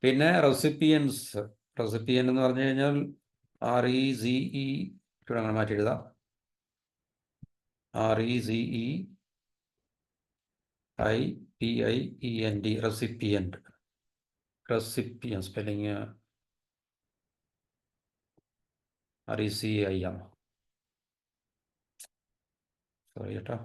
പിന്നെ റെസിപ്പിയൻ എന്ന് പറഞ്ഞു കഴിഞ്ഞാൽ RECE, ഇവിടെ അങ്ങനെ മാറ്റി എഴുതാം, RECEIPIENT, recipient spelling RECIM, sorry കേട്ടോ,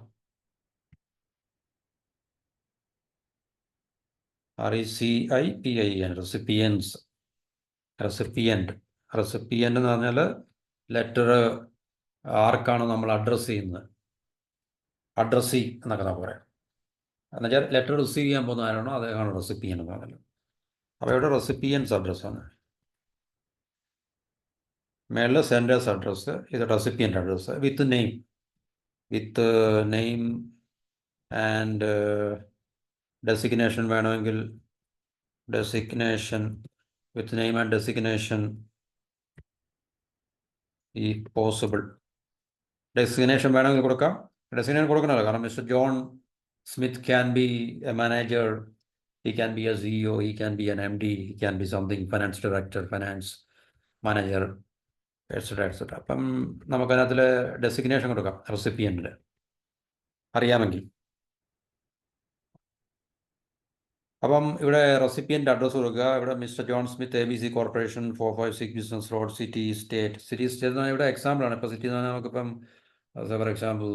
RECIPIEN, റെസിപ്പിയൻ്റ് എന്ന് പറഞ്ഞാൽ ലെറ്റർ ആർക്കാണ് നമ്മൾ അഡ്രസ്സ് ചെയ്യുന്നത്, അഡ്രസ്സി എന്നൊക്കെ നമുക്ക് പറയാം. എന്നുവെച്ചാൽ ലെറ്റർ റിസീവ് ചെയ്യാൻ പോകുന്ന ആരാണോ അദ്ദേഹമാണ് റെസിപ്പിയൻ എന്ന് പറഞ്ഞത്. അപ്പോൾ ഇവിടെ റെസിപ്പിയൻസ് അഡ്രസ്സാണ്. മേളിൽ സെൻറ്റേഴ്സ് അഡ്രസ്സ്, ഇത് recipient address with name and designation വേണമെങ്കിൽ വിത്ത് നെയിം ആൻഡ് ഡെസിഗ്നേഷൻ ഈ പോസിബിൾ. ഡെസിഗ്നേഷൻ വേണമെങ്കിൽ കൊടുക്കാം, ഡെസിഗ്നേഷൻ കൊടുക്കണമല്ലോ, കാരണം mister John Smith can be A manager, he can be a CEO, he can be an MD, he can be something, finance director, finance manager, etc. അപ്പം നമുക്കതിനകത്തിൽ designation കൊടുക്കാം റെസിപ്പിയൻറ്റിൽ അറിയാമെങ്കിൽ. അപ്പം ഇവിടെ റെസിപ്പിയൻ്റ് അഡ്രസ്സ് കൊടുക്കുക. ഇവിടെ mister John Smith, ABC corporation, 456 business road, city state എന്ന് പറഞ്ഞാൽ ഇവിടെ എക്സാമ്പിളാണ്. ഇപ്പോൾ സിറ്റി എന്ന് പറഞ്ഞാൽ നമുക്കിപ്പം ഫോർ എക്സാമ്പിൾ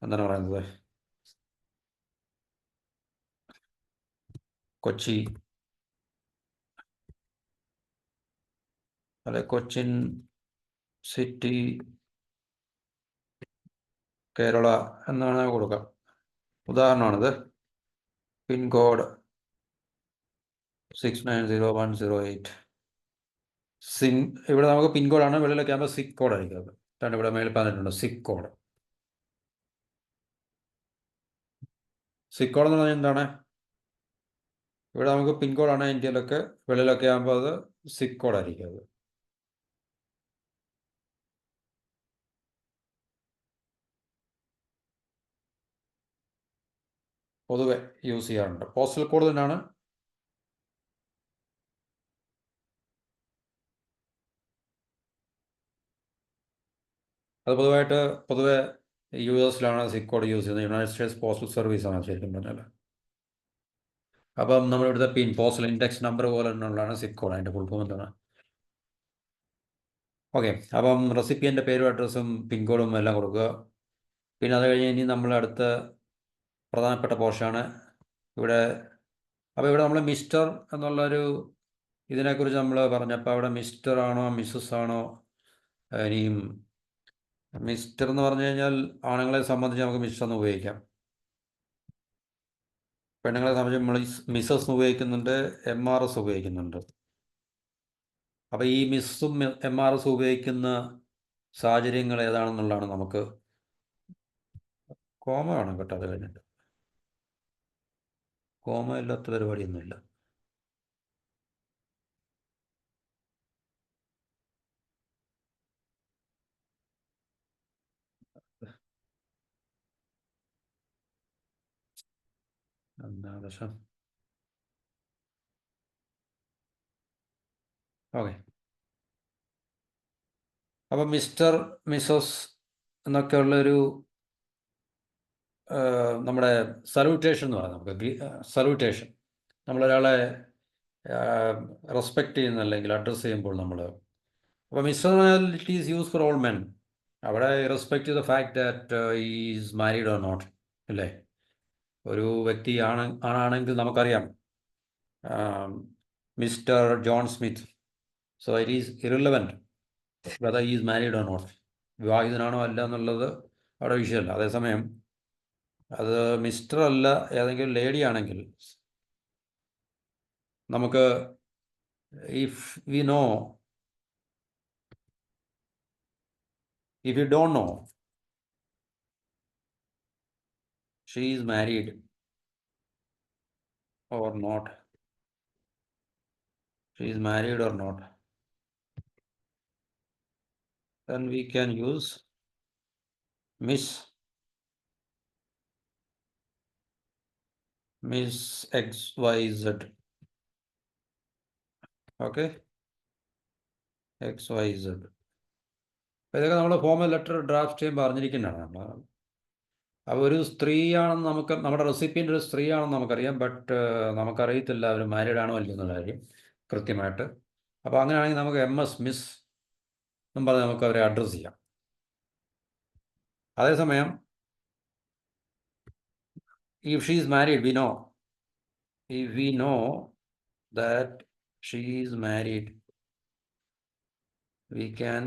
എന്താണ് പറയുന്നത്, കൊച്ചി, അല്ലെ കൊച്ചിൻ സിറ്റി, കേരള എന്നാണ് കൊടുക്കാം. ഉദാഹരണമാണിത്. പിൻകോഡ് 690108. ഇവിടെ നമുക്ക് പിൻകോഡാണ്, വെളിയിലൊക്കെ ആകുമ്പോൾ സിക്ക് കോഡായിരിക്കും. അത് കാരണം ഇവിടെ മേളിൽ പറഞ്ഞിട്ടുണ്ട് സിക്ക് കോഡ്. സിക്ക് കോഡ് എന്ന് പറഞ്ഞാൽ എന്താണ്? ഇവിടെ നമുക്ക് പിൻകോഡാണ് ഇന്ത്യയിലൊക്കെ, വെളിയിലൊക്കെ ആകുമ്പോൾ അത് സിപ്പ് കോഡായിരിക്കും അത്. പൊതുവെ യൂസ് ചെയ്യാറുണ്ട്. പോസ്റ്റൽ കോഡ് തന്നെയാണ്. അത് പൊതുവെ US സിപ്പ് കോഡ് യൂസ് ചെയ്യുന്നത്. യുണൈറ്റഡ് സ്റ്റേറ്റ്സ് പോസ്റ്റൽ സർവീസാണ് ശരിക്കും പറഞ്ഞാൽ. അപ്പം നമ്മളിവിടുത്തെ പോസ്റ്റൽ ഇൻഡെക്സ് നമ്പർ പോലെ തന്നെയുള്ളതാണ് സിപ്പ് കോഡ്. അതിൻ്റെ ഫുൾ ഫോം എന്താണ്? ഓക്കെ. അപ്പം റെസിപ്പിയൻ്റെ പേരും അഡ്രസ്സും പിൻകോഡും എല്ലാം കൊടുക്കുക. പിന്നെ അത് കഴിഞ്ഞ് ഇനി നമ്മൾ അടുത്ത പ്രധാനപ്പെട്ട പോർഷനാണ് ഇവിടെ. അപ്പോൾ ഇവിടെ നമ്മൾ മിസ്റ്റർ എന്നുള്ളൊരു ഇതിനെക്കുറിച്ച് നമ്മൾ പറഞ്ഞപ്പോൾ അവിടെ മിസ്റ്റർ ആണോ മിസ്സസ് ആണോ? ഇനിയും മിസ്റ്റർ എന്ന് പറഞ്ഞു കഴിഞ്ഞാൽ ആണുങ്ങളെ സംബന്ധിച്ച് നമുക്ക് മിസ്റ്റർ എന്ന് ഉപയോഗിക്കാം. പെണ്ണുങ്ങളെ സംബന്ധിച്ച് നമ്മൾ മിസ്സസ് എന്ന് ഉപയോഗിക്കുന്നുണ്ട്, MRS ഉപയോഗിക്കുന്നുണ്ട്. അപ്പോൾ ഈ മിസ്സും MRS ഉപയോഗിക്കുന്ന സാഹചര്യങ്ങൾ ഏതാണെന്നുള്ളതാണ് നമുക്ക്. കോമ വേണം കേട്ടോ. അത് കഴിഞ്ഞിട്ട് കോമ ഇല്ലാത്ത പരിപാടിയൊന്നുമില്ല. എന്താ പ്രശ്നം? ഓക്കെ. അപ്പം മിസ്റ്റർ, മിസ്സസ് എന്നൊക്കെ ഉള്ളൊരു നമ്മുടെ സല്യൂട്ടേഷൻ എന്ന് പറയാം. നമുക്ക് സല്യൂട്ടേഷൻ, നമ്മളൊരാളെ റെസ്പെക്റ്റ് ചെയ്യുന്ന അല്ലെങ്കിൽ അഡ്രസ്സ് ചെയ്യുമ്പോൾ നമ്മൾ. അപ്പോൾ മിസ്റ്റർ എന്ന് പറഞ്ഞാൽ it is use for all men. അവിടെ respect to the fact that is married or not, അല്ലേ? ഒരു വ്യക്തി ആണെങ്കിൽ നമുക്കറിയാം Mister John Smith. So it is irrelevant whether is married or not. വിവാഹിതനാണോ അല്ല എന്നുള്ളത് അവിടെ വിഷയമല്ല. അതേസമയം അത് മിസ്റ്റർ അല്ല ഏതെങ്കിലും ലേഡി ആണെങ്കിൽ നമുക്ക് if we know, if you don't know she is married or not, she is married or not, then we can use Miss XYZ. Okay, XYZ. ഇതൊക്കെ നമ്മൾ ഫോമൽ ലെറ്റർ ഡ്രാഫ്റ്റ് ചെയ്യുമ്പോൾ അറിഞ്ഞിരിക്കുന്നതാണ് നമ്മൾ. അപ്പോൾ ഒരു സ്ത്രീയാണെന്ന് നമുക്ക്, നമ്മുടെ റെസിപ്പിയൻ്റ് ഒരു സ്ത്രീയാണെന്ന് നമുക്കറിയാം. ബട്ട് നമുക്കറിയത്തില്ല അവർ മാരീഡ് ആണോ അല്ലയോ എന്നുള്ള കാര്യം കൃത്യമായിട്ട്. അപ്പോൾ അങ്ങനെയാണെങ്കിൽ നമുക്ക് MS മിസ് എന്നും പറഞ്ഞ് നമുക്ക് അവരെ അഡ്രസ്സ് ചെയ്യാം. അതേസമയം if she is married, if we know that she is married, we can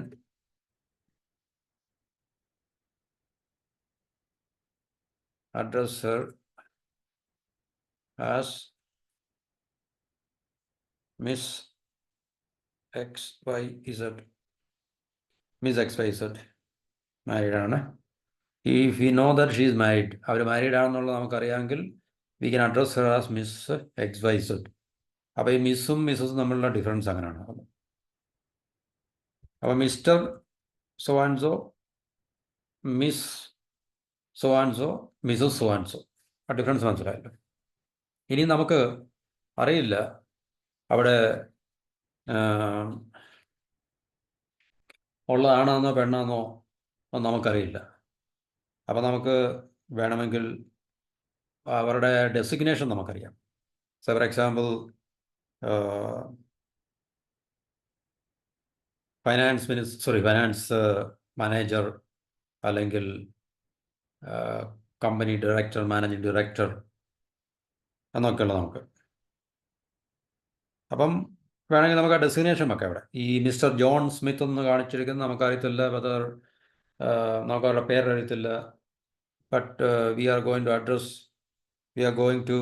address her as Miss XYZ. Miss XYZ married ആണ്. If we know that she is married, അവർ married ആണെന്നുള്ളത് നമുക്കറിയാമെങ്കിൽ we can address her as Miss XYZ. അപ്പോൾ ഈ മിസ്സും മിസ്സസും തമ്മിലുള്ള difference അങ്ങനെയാണ്. അപ്പോൾ Mr so and so, Miss so and so, Mrs so and so. ആ ഡിഫറൻസ് മനസ്സിലായല്ലോ. ഇനി നമുക്ക് അറിയില്ല അവിടെ ഉള്ളതാണെന്നോ പെണ്ണാന്നോ ഒന്നും നമുക്കറിയില്ല. അപ്പോൾ നമുക്ക് വേണമെങ്കിൽ അവരുടെ ഡെസിഗ്നേഷൻ നമുക്കറിയാം. So for example finance manager അല്ലെങ്കിൽ കമ്പനി ഡയറക്ടർ, മാനേജിങ് ഡയറക്ടർ എന്നൊക്കെയുള്ള നമുക്ക്. അപ്പം വേണമെങ്കിൽ നമുക്ക് ആ ഡെസിഗ്നേഷൻ വെക്കാം ഇവിടെ. ഈ മിസ്റ്റർ ജോൺ സ്മിത്ത് എന്ന് കാണിച്ചിരിക്കുന്നത് നമുക്കറിയത്തില്ല, വെതർ നമുക്ക് അവരുടെ പേരറിയത്തില്ല. But we are going to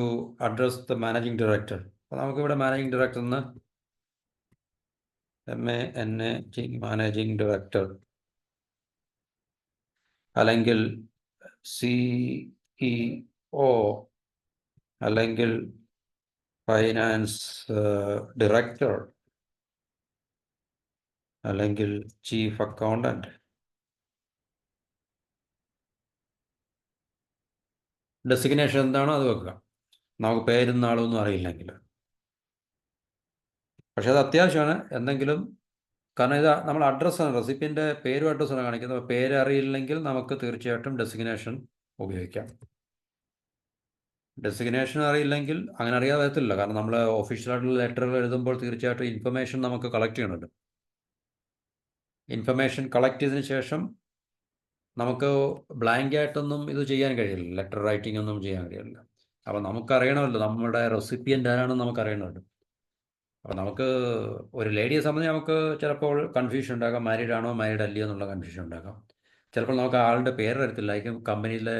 address the managing director. അപ്പോൾ നമുക്കിവിടെ മാനേജിങ് ഡയറക്ടർ എന്ന് MANAG മാനേജിങ് ഡയറക്ടർ, അല്ലെങ്കിൽ CEO, അല്ലെങ്കിൽ ഫൈനാൻസ് ഡയറക്ടർ അല്ലെങ്കിൽ ചീഫ് അക്കൗണ്ടന്റ്. ഡെസിഗ്നേഷൻ എന്താണോ അത് വെക്കുക, നമുക്ക് പേരും നാളൊന്നും അറിയില്ലെങ്കിൽ. പക്ഷെ അത് അത്യാവശ്യമാണ്. എന്തെങ്കിലും, കാരണം ഇത് നമ്മൾ അഡ്രസ്സാണ്, റെസിപ്പിൻ്റെ പേരും അഡ്രസ്സാണ് കാണിക്കുന്നത്. പേര് അറിയില്ലെങ്കിൽ നമുക്ക് തീർച്ചയായിട്ടും ഡെസിഗ്നേഷൻ ഉപയോഗിക്കാം. ഡെസിഗ്നേഷൻ അറിയില്ലെങ്കിൽ അങ്ങനെ അറിയാതെ വരത്തില്ല. കാരണം നമ്മൾ ഒഫീഷ്യലായിട്ടുള്ള ലെറ്ററുകൾ എഴുതുമ്പോൾ തീർച്ചയായിട്ടും ഇൻഫർമേഷൻ നമുക്ക് കളക്ട് ചെയ്യണമല്ലോ. ഇൻഫർമേഷൻ കളക്ട് ചെയ്തതിന് ശേഷം നമുക്ക് ബ്ലാങ്ക് ആയിട്ടൊന്നും ഇത് ചെയ്യാൻ കഴിയില്ല, ലെറ്റർ റൈറ്റിംഗ് ഒന്നും ചെയ്യാൻ കഴിയില്ല. അപ്പോൾ നമുക്കറിയണമല്ലോ നമ്മുടെ റെസിപ്പിയൻ്റ് ആരാണെന്ന് നമുക്കറിയണമല്ലോ. അപ്പോൾ നമുക്ക് ഒരു ലേഡിയെ സംബന്ധിച്ച് നമുക്ക് ചിലപ്പോൾ കൺഫ്യൂഷൻ ഉണ്ടാകാം, മാരീഡ് ആണോ മാരീഡ് അല്ലയോ എന്നുള്ള കൺഫ്യൂഷൻ ഉണ്ടാകാം. ചിലപ്പോൾ നമുക്ക് ആളുടെ പേര് അറിയത്തില്ലായിരിക്കും. കമ്പനിയിലെ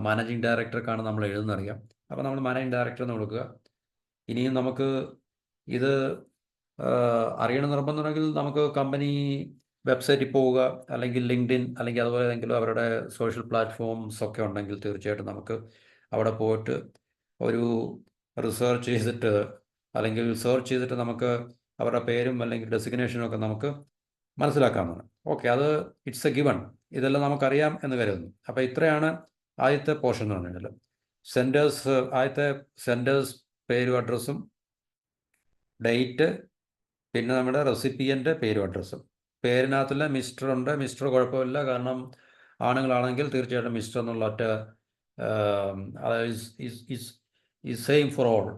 മാനേജിങ് ഡയറക്ടർക്കാണ് നമ്മൾ എഴുതുന്നറിയാം. അപ്പോൾ നമ്മൾ മാനേജിങ് ഡയറക്ടർ എന്ന് കൊടുക്കുക. ഇനിയും നമുക്ക് ഇത് അറിയണം നിർബന്ധമുണ്ടെങ്കിൽ നമുക്ക് കമ്പനി വെബ്സൈറ്റിൽ പോവുക, അല്ലെങ്കിൽ ലിങ്ക്ഡിൻ, അല്ലെങ്കിൽ അതുപോലെ ഏതെങ്കിലും അവരുടെ സോഷ്യൽ പ്ലാറ്റ്ഫോംസ് ഒക്കെ ഉണ്ടെങ്കിൽ തീർച്ചയായിട്ടും നമുക്ക് അവിടെ പോയിട്ട് ഒരു റിസർച്ച് ചെയ്തിട്ട്, അല്ലെങ്കിൽ സെർച്ച് ചെയ്തിട്ട് നമുക്ക് അവരുടെ പേരും അല്ലെങ്കിൽ ഡെസിഗ്നേഷനും ഒക്കെ നമുക്ക് മനസ്സിലാക്കാവുന്നതാണ്. ഓക്കെ, അത് ഇറ്റ്സ് എ ഗിവൺ. ഇതെല്ലാം നമുക്കറിയാം എന്ന് കരുതുന്നു. അപ്പോൾ ഇത്രയാണ് ആദ്യത്തെ പോർഷൻ എന്ന് പറഞ്ഞാൽ. സെൻഡേഴ്സ്, ആദ്യത്തെ സെൻഡേഴ്സ് പേരും അഡ്രസ്സും, ഡേറ്റ്, പിന്നെ നമ്മുടെ റെസിപ്പിയൻ്റെ പേരും അഡ്രസ്സും. പേരിനകത്തുള്ള മിസ്റ്റർ ഉണ്ട്. മിസ്റ്റർ കുഴപ്പമില്ല, കാരണം ആണുങ്ങളാണെങ്കിൽ തീർച്ചയായിട്ടും മിസ്റ്റർ എന്നുള്ള ഒറ്റ ഈസ് സെയിം ഫോർ ഓൾ.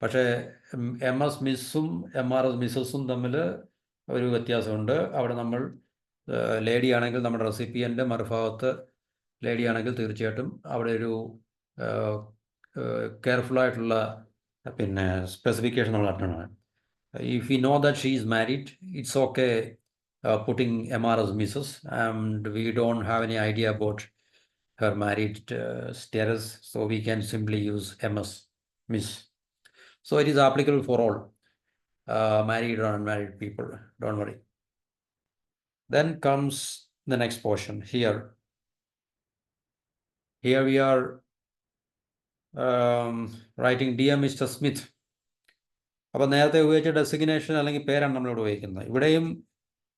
പക്ഷേ MS മിസ്സും MRS മിസ്സസും തമ്മിൽ ഒരു വ്യത്യാസമുണ്ട്. അവിടെ നമ്മൾ ലേഡി ആണെങ്കിൽ നമ്മുടെ റെസിപ്പിയൻ്റെ മറുഭാഗത്ത് ലേഡി ആണെങ്കിൽ തീർച്ചയായിട്ടും അവിടെ ഒരു കെയർഫുള്ളായിട്ടുള്ള പിന്നെ സ്പെസിഫിക്കേഷൻ നമ്മൾ അറ്റണം. If we know that she is married, it's okay putting MRS Mrs. And we don't have any idea about her married status, so we can simply use MS, Miss. So it is applicable for all married or unmarried people. Don't worry. Then comes the next portion here. Here we are writing Dear Mr. Smith. അപ്പോൾ നേരത്തെ ഉപയോഗിച്ച designation അല്ലെങ്കിൽ പേരാണ് നമ്മളിവിടെ ഉപയോഗിക്കുന്നത്. ഇവിടെയും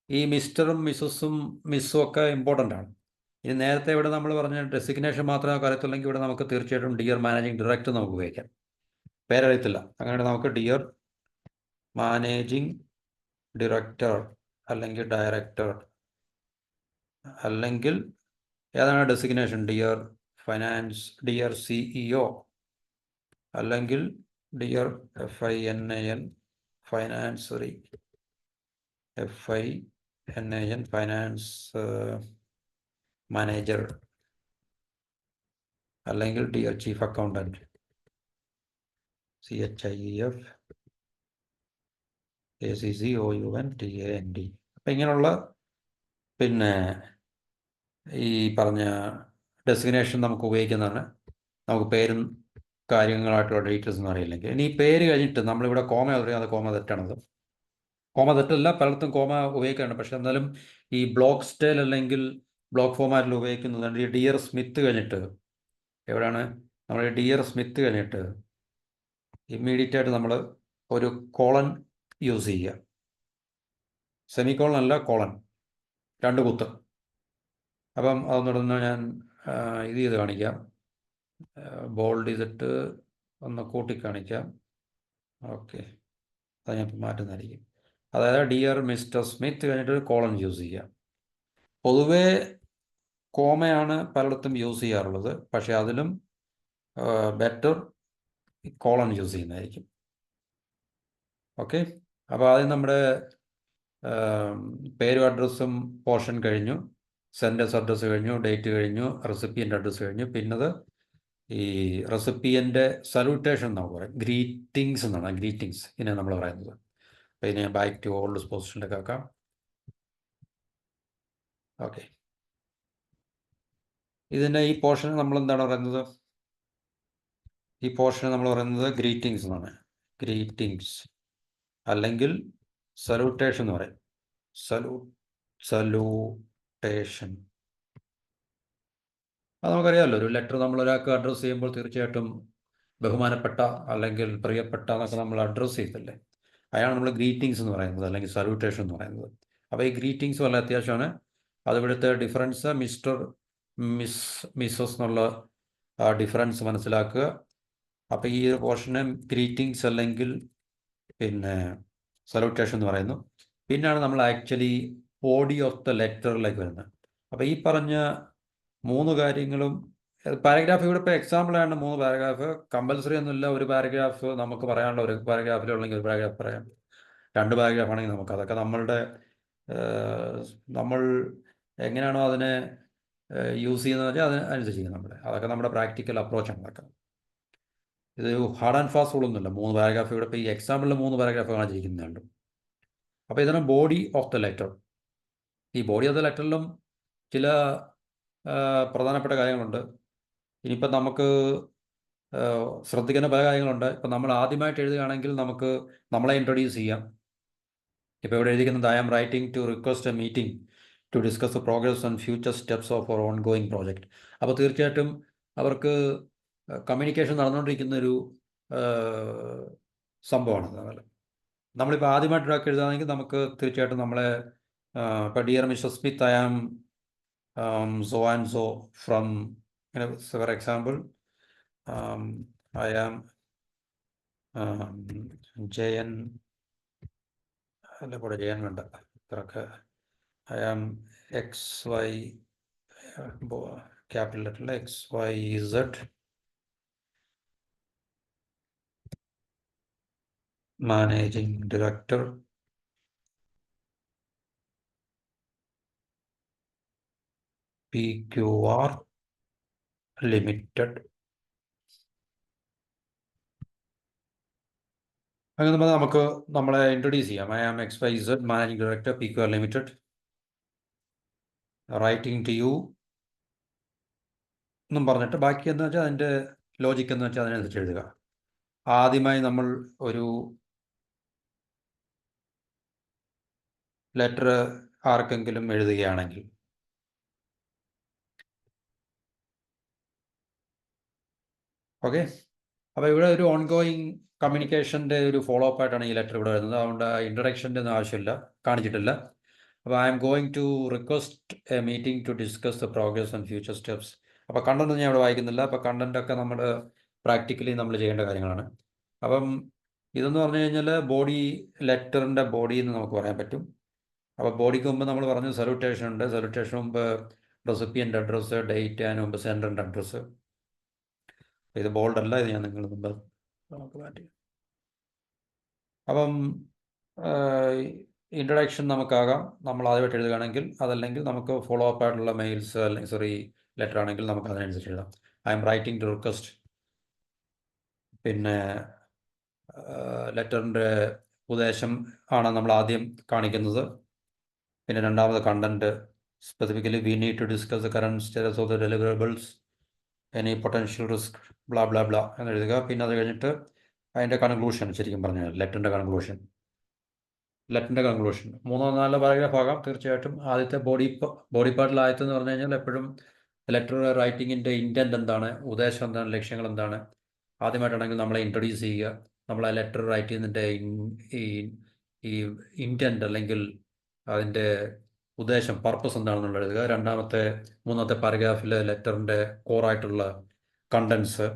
ഈ മിസ്റ്ററും മിസ്സസും മിസ്സും ഒക്കെ ഇമ്പോർട്ടൻ്റ് ആണ്. ഇനി നേരത്തെ ഇവിടെ നമ്മൾ പറഞ്ഞ ഡെസിഗ്നേഷൻ മാത്രമേ അറിയത്തുള്ളെങ്കിൽ ഇവിടെ നമുക്ക് തീർച്ചയായിട്ടും ഡിയർ മാനേജിങ് ഡയറക്ടർ നമുക്ക് ഉപയോഗിക്കാം. പേരറിയത്തില്ല, അങ്ങനെ നമുക്ക് ഡിയർ മാനേജിങ് ഡയറക്ടർ അല്ലെങ്കിൽ ഡയറക്ടർ, അല്ലെങ്കിൽ ഏതാണ് designation, dear finance, dear CEO, അല്ലെങ്കിൽ dear FINAN finance, FINAN finance manager, അല്ലെങ്കിൽ dear chief accountant, CHIEF ACCOUNTAND. അപ്പം ഇങ്ങനെയുള്ള പിന്നെ ഈ പറഞ്ഞ ഡെസിഗ്നേഷൻ നമുക്ക് ഉപയോഗിക്കുന്നതാണ്. നമുക്ക് പേരും കാര്യങ്ങളായിട്ടുള്ള ഡീറ്റെയിൽസ് ഒന്നും അറിയില്ലെങ്കിൽ. ഇനി ഈ പേര് കഴിഞ്ഞിട്ട് നമ്മളിവിടെ കോമ അറിയാം, അത് കോമ തെറ്റാണത്. കോമ തെറ്റല്ല, പലയിടത്തും കോമ ഉപയോഗിക്കാറുണ്ട്. പക്ഷെ എന്നാലും ഈ ബ്ലോക്ക് സ്റ്റൈൽ അല്ലെങ്കിൽ ബ്ലോക്ക് ഫോമാറ്റിൽ ഉപയോഗിക്കുന്നത് ഈ ഡിയർ സ്മിത്ത് കഴിഞ്ഞിട്ട്, എവിടെയാണ് നമ്മൾ ഡിയർ സ്മിത്ത് കഴിഞ്ഞിട്ട് ഇമ്മീഡിയറ്റ് ആയിട്ട് നമ്മൾ ഒരു കോളൻ യൂസ് ചെയ്യുക. സെമി കോളൻ അല്ല, കോളൻ, 2 കുത്ത്. അപ്പം അതൊന്നിടുന്ന ഞാൻ ഇത് ചെയ്ത് കാണിക്കാം, ബോൾഡ് ചെയ്തിട്ട് ഒന്ന് കൂട്ടി കാണിക്കാം. ഓക്കെ, അത് ഞാൻ മാറ്റുന്നതായിരിക്കും. അതായത് ഡിയർ മിസ്റ്റർ സ്മിത്ത് കഴിഞ്ഞിട്ട് കോളൻ യൂസ് ചെയ്യുക. പൊതുവേ കോമയാണ് പലയിടത്തും യൂസ് ചെയ്യാറുള്ളത്, പക്ഷേ അതിലും ബെറ്റർ കോളൻ യൂസ് ചെയ്യുന്നതായിരിക്കും. ഓക്കെ, അപ്പോൾ ആദ്യം നമ്മുടെ പേരും അഡ്രസ്സും പോർഷൻ കഴിഞ്ഞു, സെൻഡേഴ്സ് അഡ്രസ്സ് കഴിഞ്ഞു, ഡേറ്റ് കഴിഞ്ഞു, റെസിപ്പിയൻ്റ് അഡ്രസ്സ് കഴിഞ്ഞു. പിന്നത് ഈ റെസിപ്പിയൻ്റെ സല്യൂട്ടേഷൻ എന്നാണ് പറയുക, ഗ്രീറ്റിങ്സ് എന്നാണ്, ഗ്രീറ്റിങ്സ് ഇതിനെ നമ്മൾ പറയുന്നത്. അപ്പോൾ ഇതിനെ ബാക്ക് ടു ഓൾഡ് പൊസിഷനിലേക്ക് ആക്കാം. ഓക്കെ, ഇതിൻ്റെ ഈ പോർഷന് നമ്മൾ എന്താണ് പറയുന്നത്, ഈ പോർഷന് നമ്മൾ പറയുന്നത് ഗ്രീറ്റിങ്സ് എന്നാണ്. ഗ്രീറ്റിങ്സ് അല്ലെങ്കിൽ സല്യൂട്ടേഷൻ എന്ന് പറയും. സല്യൂട്ടേഷൻ അത് നമുക്കറിയാമല്ലോ. ഒരു ലെറ്റർ നമ്മൾ ഒരാൾക്ക് അഡ്രസ്സ് ചെയ്യുമ്പോൾ തീർച്ചയായിട്ടും ബഹുമാനപ്പെട്ട അല്ലെങ്കിൽ പ്രിയപ്പെട്ട എന്നൊക്കെ നമ്മൾ അഡ്രസ്സ് ചെയ്തില്ലേ, അതാണ് നമ്മൾ ഗ്രീറ്റിങ്സ് എന്ന് പറയുന്നത്, അല്ലെങ്കിൽ സല്യൂട്ടേഷൻ എന്ന് പറയുന്നത്. അപ്പോൾ ഈ ഗ്രീറ്റിങ്സ് വളരെ അത്യാവശ്യമാണ്. അത് ഇവിടുത്തെ ഡിഫറൻസ് മിസ്റ്റർ, മിസ്, മിസ്സസ് എന്നുള്ള ഡിഫറൻസ് മനസ്സിലാക്കുക. അപ്പോൾ ഈ ഒരു പോർഷന് ഗ്രീറ്റിങ്സ് അല്ലെങ്കിൽ പിന്നെ സല്യൂട്ടേഷൻ എന്ന് പറയുന്നു. പിന്നാണ് നമ്മൾ ആക്ച്വലി ബോഡി ഓഫ് ദ ലെറ്ററിലേക്ക് വരുന്നത്. അപ്പോൾ ഈ പറഞ്ഞ 3 കാര്യങ്ങളും പാരഗ്രാഫ് ഇവിടെ ഇപ്പോൾ എക്സാമ്പിളാണ് 3 പാരഗ്രാഫ്. കമ്പൽസറി ഒന്നുമില്ല. ഒരു പാരഗ്രാഫ് നമുക്ക് പറയാനുള്ള ഒരു പാരഗ്രാഫിലുള്ളെങ്കിൽ ഒരു പാരഗ്രാഫ് പറയാം, 2 പാരഗ്രാഫ് ആണെങ്കിൽ നമുക്ക് അതൊക്കെ നമ്മൾ എങ്ങനെയാണോ അതിനെ യൂസ് ചെയ്യുന്നത് വെച്ചാൽ അതിനനുസരിച്ച് അതൊക്കെ നമ്മുടെ പ്രാക്ടിക്കൽ അപ്രോച്ചാണ്. അതൊക്കെ ഇത് ഹാർഡ് ആൻഡ് ഫാസ്റ്റ് റൂളൊന്നുമില്ല. 3 പാരഗ്രാഫ് ഇവിടെ ഇപ്പോൾ ഈ എക്സാമ്പിളിൽ 3 പാരഗ്രാഫ് കാണിച്ചിരിക്കുന്നുണ്ട്. അപ്പോൾ ഇതാണ് ബോഡി ഓഫ് ദ ലെറ്റർ. ഈ ബോഡി ഓഫ് ദ ലെറ്ററിലും ചില പ്രധാനപ്പെട്ട കാര്യങ്ങളുണ്ട്. ഇനിയിപ്പോൾ നമുക്ക് ശ്രദ്ധിക്കുന്ന പല കാര്യങ്ങളുണ്ട്. ഇപ്പം നമ്മൾ ആദ്യമായിട്ട് എഴുതുകയാണെങ്കിൽ നമുക്ക് നമ്മളെ ഇൻട്രൊഡ്യൂസ് ചെയ്യാം. ഇപ്പോൾ ഇവിടെ എഴുതിക്കുന്നത് I am writing to request a meeting to discuss the progress and future steps of our ongoing project. അപ്പോൾ തീർച്ചയായിട്ടും അവർക്ക് കമ്മ്യൂണിക്കേഷൻ നടന്നുകൊണ്ടിരിക്കുന്ന ഒരു സംഭവമാണ്. നമ്മളിപ്പോൾ ആദ്യമായിട്ട് ഒരാൾക്ക് എഴുതുകയാണെങ്കിൽ നമുക്ക് തീർച്ചയായിട്ടും നമ്മളെ ഇപ്പോൾ dear Mr Smith, I am so and so from, for example, I am JN, അല്ല കൂടെ JN വേണ്ട, ഇത്രയൊക്കെ I am XY, ക്യാപിറ്റൽ ലെറ്ററിൽ XYZ managing director PQR limited. അങ്ങനെ നമുക്ക് നമ്മളെ ഇൻട്രൊഡ്യൂസ് ചെയ്യാം. I am XYZ managing director PQR limited, writing to you എന്നും പറഞ്ഞിട്ട് ബാക്കി എന്ന് വെച്ചാൽ അതിൻ്റെ ലോജിക്ക് എന്ന് വെച്ചാൽ അതിനനുസരിച്ച് എഴുതുക. ആദ്യമായി നമ്മൾ ഒരു ലെറ്റർ ആർക്കെങ്കിലും എഴുതുകയാണെങ്കിൽ ഓക്കെ. അപ്പോൾ ഇവിടെ ഒരു ഓൺഗോയിങ് കമ്മ്യൂണിക്കേഷൻ്റെ ഒരു ഫോളോ അപ്പ് ആയിട്ടാണ് ഈ ലെറ്റർ ഇവിടെ വരുന്നത്. അതുകൊണ്ട് ഇൻട്രഡക്ഷൻ്റെ ഒന്നും ആവശ്യമില്ല, കാണിച്ചിട്ടില്ല. അപ്പോൾ I am going to request a meeting to discuss the progress and future steps. അപ്പോൾ കണ്ടന്റ് ഞാൻ ഇവിടെ വായിക്കുന്നില്ല. അപ്പോൾ കണ്ടന്റൊക്കെ നമ്മൾ പ്രാക്ടിക്കലി നമ്മൾ ചെയ്യേണ്ട കാര്യങ്ങളാണ്. അപ്പം ഇതെന്ന് പറഞ്ഞു കഴിഞ്ഞാൽ ബോഡി, ലെറ്ററിൻ്റെ ബോഡി എന്ന് നമുക്ക് പറയാൻ പറ്റും. അപ്പോൾ ബോഡിക്ക് മുമ്പ് നമ്മൾ പറഞ്ഞു സല്യൂട്ടേഷൻ ഉണ്ട്. സല്യൂട്ടേഷൻ മുമ്പ് റെസിപ്പിയൻ്റ് അഡ്രസ്സ്, ഡേറ്റ്, അതിന് മുമ്പ് സെൻഡറിൻ്റെ അഡ്രസ്സ്. ഇത് ബോൾഡ് അല്ല, ഇത് ഞാൻ നിങ്ങൾ മുമ്പ് നമുക്ക് മാറ്റി. അപ്പം ഇൻട്രഡക്ഷൻ നമുക്കാകാം നമ്മൾ ആദ്യമായിട്ട് എഴുതുകയാണെങ്കിൽ, അതല്ലെങ്കിൽ നമുക്ക് ഫോളോ അപ്പ് ആയിട്ടുള്ള മെയിൽസ് അല്ലെങ്കിൽ ലെറ്റർ ആണെങ്കിൽ നമുക്ക് അതിനനുസരിച്ച് എഴുതാം. I am writing to request. പിന്നെ ലെറ്ററിൻ്റെ ഉദ്ദേശം ആണ് നമ്മൾ ആദ്യം കാണിക്കുന്നത്. പിന്നെ രണ്ടാമത് content, specifically we need to discuss the current status of the deliverables, any potential risk, blah blah blah എന്ന് എഴുതുക. പിന്നെ അത് കഴിഞ്ഞിട്ട് അതിൻ്റെ കൺക്ലൂഷൻ, ശരിക്കും പറഞ്ഞാൽ ലെറ്ററിൻ്റെ കൺക്ലൂഷൻ 3-4 പാരഗ്രാഫ് ആകാം തീർച്ചയായിട്ടും. ആദ്യത്തെ ബോഡി പാർട്ടിൽ ആദ്യത്തെന്ന് പറഞ്ഞു കഴിഞ്ഞാൽ എപ്പോഴും ലെറ്റർ റൈറ്റിങ്ങിൻ്റെ ഇൻറ്റൻറ്റ് എന്താണ്, ഉദ്ദേശം എന്താണ്, ലക്ഷ്യങ്ങൾ എന്താണ്. ആദ്യമായിട്ടാണെങ്കിൽ നമ്മളെ ഇൻട്രൊഡ്യൂസ് ചെയ്യുക, നമ്മൾ ആ ലെറ്റർ റൈറ്റ് ചെയ്യുന്നതിൻ്റെ ഈ ഇൻറ്റൻറ്റ് അല്ലെങ്കിൽ അതിൻ്റെ ഉദ്ദേശം, പർപ്പസ് എന്താണെന്നുള്ള എഴുതുക. മൂന്നാമത്തെ പാരഗ്രാഫിൽ ലെറ്ററിൻ്റെ കോറായിട്ടുള്ള കണ്ടൻസ്.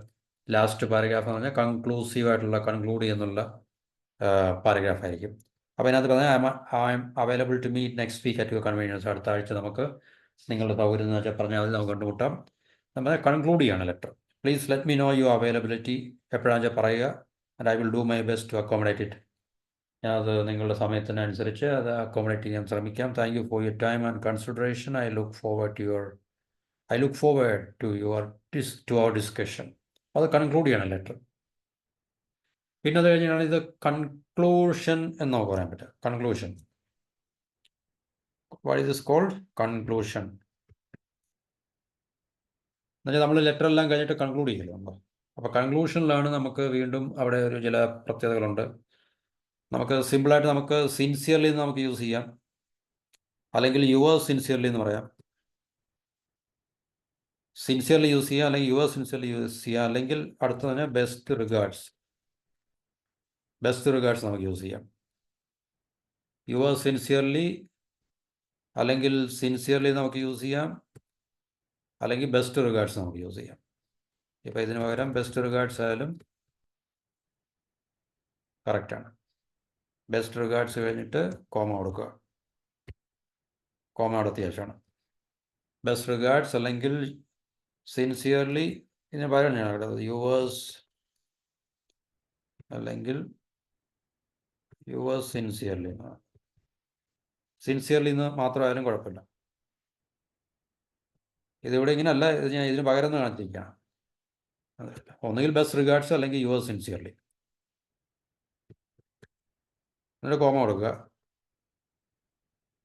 ലാസ്റ്റ് പാരഗ്രാഫ് എന്ന് പറഞ്ഞാൽ കൺക്ലൂസീവായിട്ടുള്ള, കൺക്ലൂഡ് ചെയ്യുന്നുള്ള പാരഗ്രാഫ് ആയിരിക്കും. അപ്പോൾ അതിനകത്ത് പറഞ്ഞാൽ I am available to meet next week at your convenience. അടുത്ത ആഴ്ച നമുക്ക് നിങ്ങളുടെ സൗകര്യം എന്ന് വെച്ചാൽ പറഞ്ഞാൽ മതി, നമുക്ക് കണ്ടുമുട്ടാം. നമ്മൾ കൺക്ലൂഡ് ചെയ്യാണ് letter. Please let me know your availability. എപ്പോഴാണെന്ന് വെച്ചാൽ പറയുക, and I will do my best to accommodate it. ഞാനത് നിങ്ങളുടെ സമയത്തിനനുസരിച്ച് അത് അക്കോമഡേറ്റ് ചെയ്യാൻ ശ്രമിക്കാം. Thank you for your time and consideration. I look forward to our discussion. അത് കൺക്ലൂഡ് ചെയ്യണം ലെറ്റർ. പിന്നെ അത് കഴിഞ്ഞാണ് ഇത് കൺക്ലൂഷൻ എന്ന് നമുക്ക് പറയാൻ പറ്റുക. Conclusion, what is this called? Conclusion എന്നുവെച്ചാൽ നമ്മൾ ലെറ്റർ എല്ലാം കഴിഞ്ഞിട്ട് കൺക്ലൂഡ് ചെയ്യല്ലോ നമ്മൾ. അപ്പോൾ കൺക്ലൂഷനിലാണ് നമുക്ക് വീണ്ടും അവിടെ ഒരു ചില പ്രത്യേകതകളുണ്ട്. നമുക്ക് സിമ്പിളായിട്ട് നമുക്ക് സിൻസിയർലി എന്ന് നമുക്ക് യൂസ് ചെയ്യാം, അല്ലെങ്കിൽ യുവേഴ്സ് സിൻസിയർലി എന്ന് പറയാം. സിൻസിയർലി യൂസ് ചെയ്യുക, അല്ലെങ്കിൽ യുവർ സിൻസിയർലി യൂസ് ചെയ്യുക, അല്ലെങ്കിൽ അടുത്ത തന്നെ ബെസ്റ്റ് റിഗാർഡ്സ്. ബെസ്റ്റ് റിഗാർഡ്സ് നമുക്ക് യൂസ് ചെയ്യാം. യുവർ സിൻസിയർലി, അല്ലെങ്കിൽ സിൻസിയർലി നമുക്ക് യൂസ് ചെയ്യാം, അല്ലെങ്കിൽ ബെസ്റ്റ് റിഗാർഡ്സ് നമുക്ക് യൂസ് ചെയ്യാം. ഇപ്പോൾ ഇതിന് പകരം ബെസ്റ്റ് റിഗാർഡ്സ് ആയാലും കറക്റ്റാണ്. ബെസ്റ്റ് റിഗാർഡ്സ് കഴിഞ്ഞിട്ട് കോമ കൊടുക്കുക. കോമ അടുത്ത ശേഷമാണ് ബെസ്റ്റ് റിഗാർഡ്സ്, അല്ലെങ്കിൽ സിൻസിയർലി. ഇതിന് പകരം ഞാൻ കിടന്നത് യുവേഴ്സ്, അല്ലെങ്കിൽ യുവേഴ്സ് സിൻസിയർലി. സിൻസിയർലി എന്ന് മാത്രമായാലും കുഴപ്പമില്ല. ഇതിവിടെ ഇങ്ങനെയല്ല, ഇത് ഞാൻ ഇതിന് പകരം എന്ന് കാണിച്ചിരിക്കുകയാണ്. ഒന്നുകിൽ ബെസ്റ്റ് റിഗാർഡ്സ്, അല്ലെങ്കിൽ യുവേഴ്സ് സിൻസിയർലി. എന്നിട്ട് കോമ കൊടുക്കുക.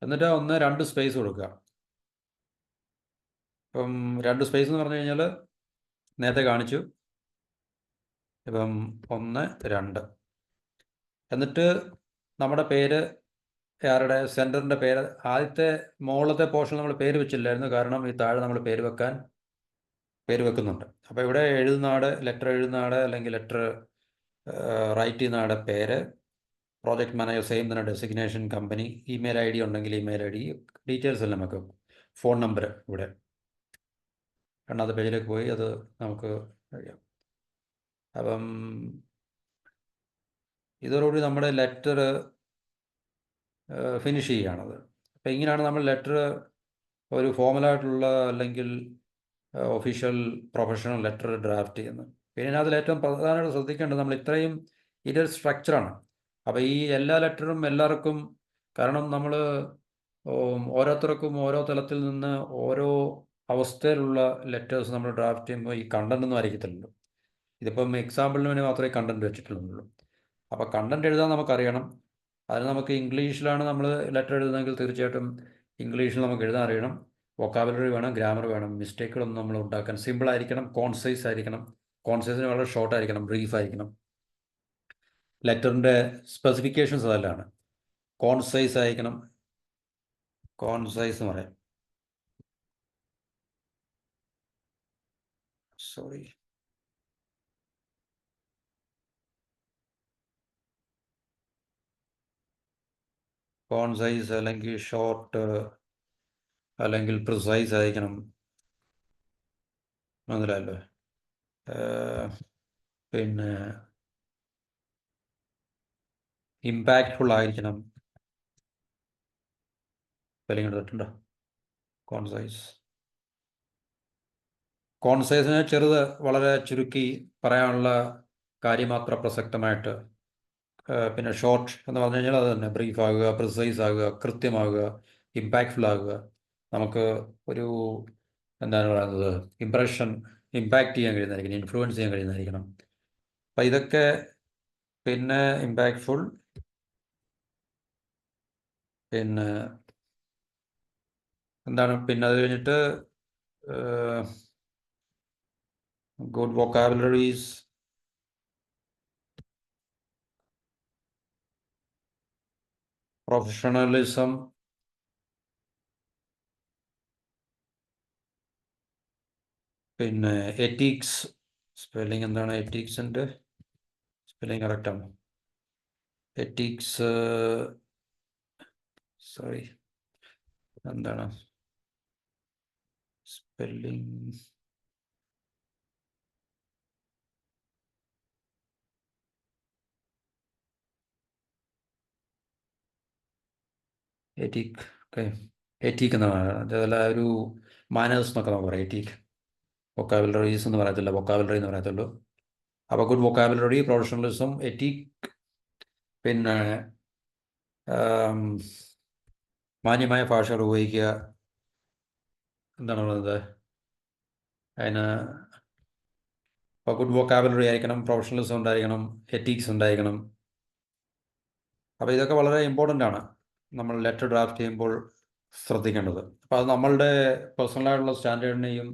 എന്നിട്ട് 1-2 സ്പേസ് കൊടുക്കുക. ഇപ്പം 2 സ്പേസ് എന്ന് പറഞ്ഞു കഴിഞ്ഞാൽ നേരത്തെ കാണിച്ചു. ഇപ്പം 1, 2. എന്നിട്ട് നമ്മുടെ പേര്, ആരുടെ സെൻറ്ററിൻ്റെ പേര്, ആദ്യത്തെ മുകളിലത്തെ പോർഷൻ നമ്മൾ പേര് വെച്ചില്ലായിരുന്നു, കാരണം ഈ താഴെ നമ്മൾ പേര് വെക്കുന്നുണ്ട്. അപ്പോൾ ഇവിടെ എഴുതുന്ന ആൾ, ലെറ്റർ എഴുതുന്ന ആൾ, അല്ലെങ്കിൽ ലെറ്റർ റൈറ്റ് ചെയ്യുന്ന ആളുടെ പേര്, പ്രോജക്റ്റ് മാനേജർ സെയിം തന്നെ ഡെസിഗ്നേഷൻ, കമ്പനി, ഇമെയിൽ ID ഉണ്ടെങ്കിൽ ഇമെയിൽ ID, ഡീറ്റെയിൽസ് എല്ലാം നമുക്ക്, ഫോൺ നമ്പർ ഇവിടെ. രണ്ടാമത്തെ പേജിലേക്ക് പോയി അത് നമുക്ക് കഴിയാം. അപ്പം ഇതോടുകൂടി നമ്മുടെ ലെറ്റർ ഫിനിഷ് ചെയ്യുകയാണത്. അപ്പം ഇങ്ങനെയാണ് നമ്മൾ ലെറ്റർ ഒരു ഫോമലായിട്ടുള്ള, അല്ലെങ്കിൽ ഒഫീഷ്യൽ പ്രൊഫഷണൽ ലെറ്റർ ഡ്രാഫ്റ്റ് ചെയ്യുന്നത്. പിന്നെ അതിൽ ഏറ്റവും പ്രധാനമായിട്ട് ശ്രദ്ധിക്കേണ്ടത്, നമ്മൾ ഇത്രയും ഇതൊരു സ്ട്രക്ചറാണ്. അപ്പോൾ ഈ എല്ലാ ലെറ്ററും എല്ലാവർക്കും, കാരണം നമ്മൾ ഓരോരുത്തർക്കും ഓരോ തലത്തിൽ നിന്ന് ഓരോ അവസ്ഥയിലുള്ള ലെറ്റേഴ്സ് നമ്മൾ ഡ്രാഫ്റ്റ് ചെയ്യുമ്പോൾ ഈ കണ്ടൻ്റൊന്നും ആയിരിക്കത്തില്ലല്ലോ. ഇതിപ്പം എക്സാമ്പിളിന് വേണ്ടി മാത്രമേ കണ്ടൻറ്റ് വെച്ചിട്ടുള്ളൂ. അപ്പോൾ കണ്ടൻറ്റ് എഴുതാൻ നമുക്കറിയണം. അതിന് നമുക്ക് ഇംഗ്ലീഷിലാണ് നമ്മൾ ലെറ്റർ എഴുതുന്നതെങ്കിൽ തീർച്ചയായിട്ടും ഇംഗ്ലീഷിൽ നമുക്ക് എഴുതാൻ അറിയണം. വൊക്കാബുലറി വേണം, ഗ്രാമർ വേണം. മിസ്റ്റേക്കുകളൊന്നും നമ്മൾ ഉണ്ടാക്കാൻ, സിമ്പിളായിരിക്കണം, കോൺസൈസ് ആയിരിക്കണം. കോൺസൈസിന് വളരെ ഷോർട്ടായിരിക്കണം, ബ്രീഫായിരിക്കണം. ലെറ്ററിൻ്റെ സ്പെസിഫിക്കേഷൻസ് അതെല്ലാം. കോൺസൈസ് ആയിരിക്കണം. കോൺസൈസ് എന്ന് പറയാം, സോറി, കോൺസൈസ്, അല്ലെങ്കിൽ ഷോർട്ട്, അല്ലെങ്കിൽ പ്രിസൈസ് ആയിരിക്കണം. മനസ്സിലായല്ലോ. പിന്നെ ഇമ്പാക്റ്റ്ഫുൾ ആയിരിക്കണം. സ്പെല്ലിംഗ് എടുത്തിട്ടുണ്ടോ? കോൺസൈസിനെ ചെറുത്, വളരെ ചുരുക്കി പറയാനുള്ള കാര്യമാത്ര പ്രസക്തമായിട്ട്. പിന്നെ ഷോർട്ട് എന്ന് പറഞ്ഞു കഴിഞ്ഞാൽ അത് തന്നെ, ബ്രീഫ് ആകുക, പ്രിസൈസ് ആകുക, കൃത്യമാകുക, ഇമ്പാക്റ്റ്ഫുൾ ആകുക. നമുക്ക് ഒരു, എന്താണ് പറയുന്നത്, ഇമ്പാക്റ്റ് ചെയ്യാൻ കഴിയുന്നതായിരിക്കണം, ഇൻഫ്ലുവൻസ് ചെയ്യാൻ കഴിയുന്നതായിരിക്കണം. അപ്പം ഇതൊക്കെ. പിന്നെ ഇമ്പാക്റ്റ്ഫുൾ, പിന്നെ എന്താണ്, പിന്നെ അത് കഴിഞ്ഞിട്ട് ഗുഡ് വൊക്കാബുലറീസ്, പ്രൊഫഷണലിസം, പിന്നെ എത്തിക്സ്. സ്പെല്ലിംഗ് എന്താണ് എത്തിക്സിൻ്റെ സ്പെല്ലിംഗ്? കറക്റ്റാണ്. എത്തിക്സ്, സോറി, എന്താണ് സ്പെല്ലിംഗ്? Ethic, okay. എത്തിക് എന്നാണ് അതല്ല, ഒരു മാനേഴ്സ് എന്നൊക്കെ നമുക്ക് പറയാം. എത്തിക്. വൊക്കാബുലറീസ് എന്ന് പറയത്തില്ല, വൊക്കാബുലറി എന്ന് പറയത്തുള്ളൂ. അപ്പോൾ ഗുഡ് വൊക്കാബുലറി, പ്രൊഫഷണലിസം, എത്തിക്, പിന്നെ മാന്യമായ ഭാഷകൾ ഉപയോഗിക്കുക. എന്താണ് പറയുന്നത് അതിന്? ഇപ്പോൾ ഗുഡ് വൊക്കാബുലറി ആയിരിക്കണം, പ്രൊഫഷണലിസം ഉണ്ടായിരിക്കണം, എത്തിക്സ് ഉണ്ടായിരിക്കണം. അപ്പോൾ ഇതൊക്കെ വളരെ ഇമ്പോർട്ടൻ്റ് ആണ് നമ്മൾ ലെറ്റർ ഡ്രാഫ്റ്റ് ചെയ്യുമ്പോൾ ശ്രദ്ധിക്കേണ്ടത്. അപ്പോൾ അത് നമ്മളുടെ പേഴ്സണലായിട്ടുള്ള സ്റ്റാൻഡേർഡിനെയും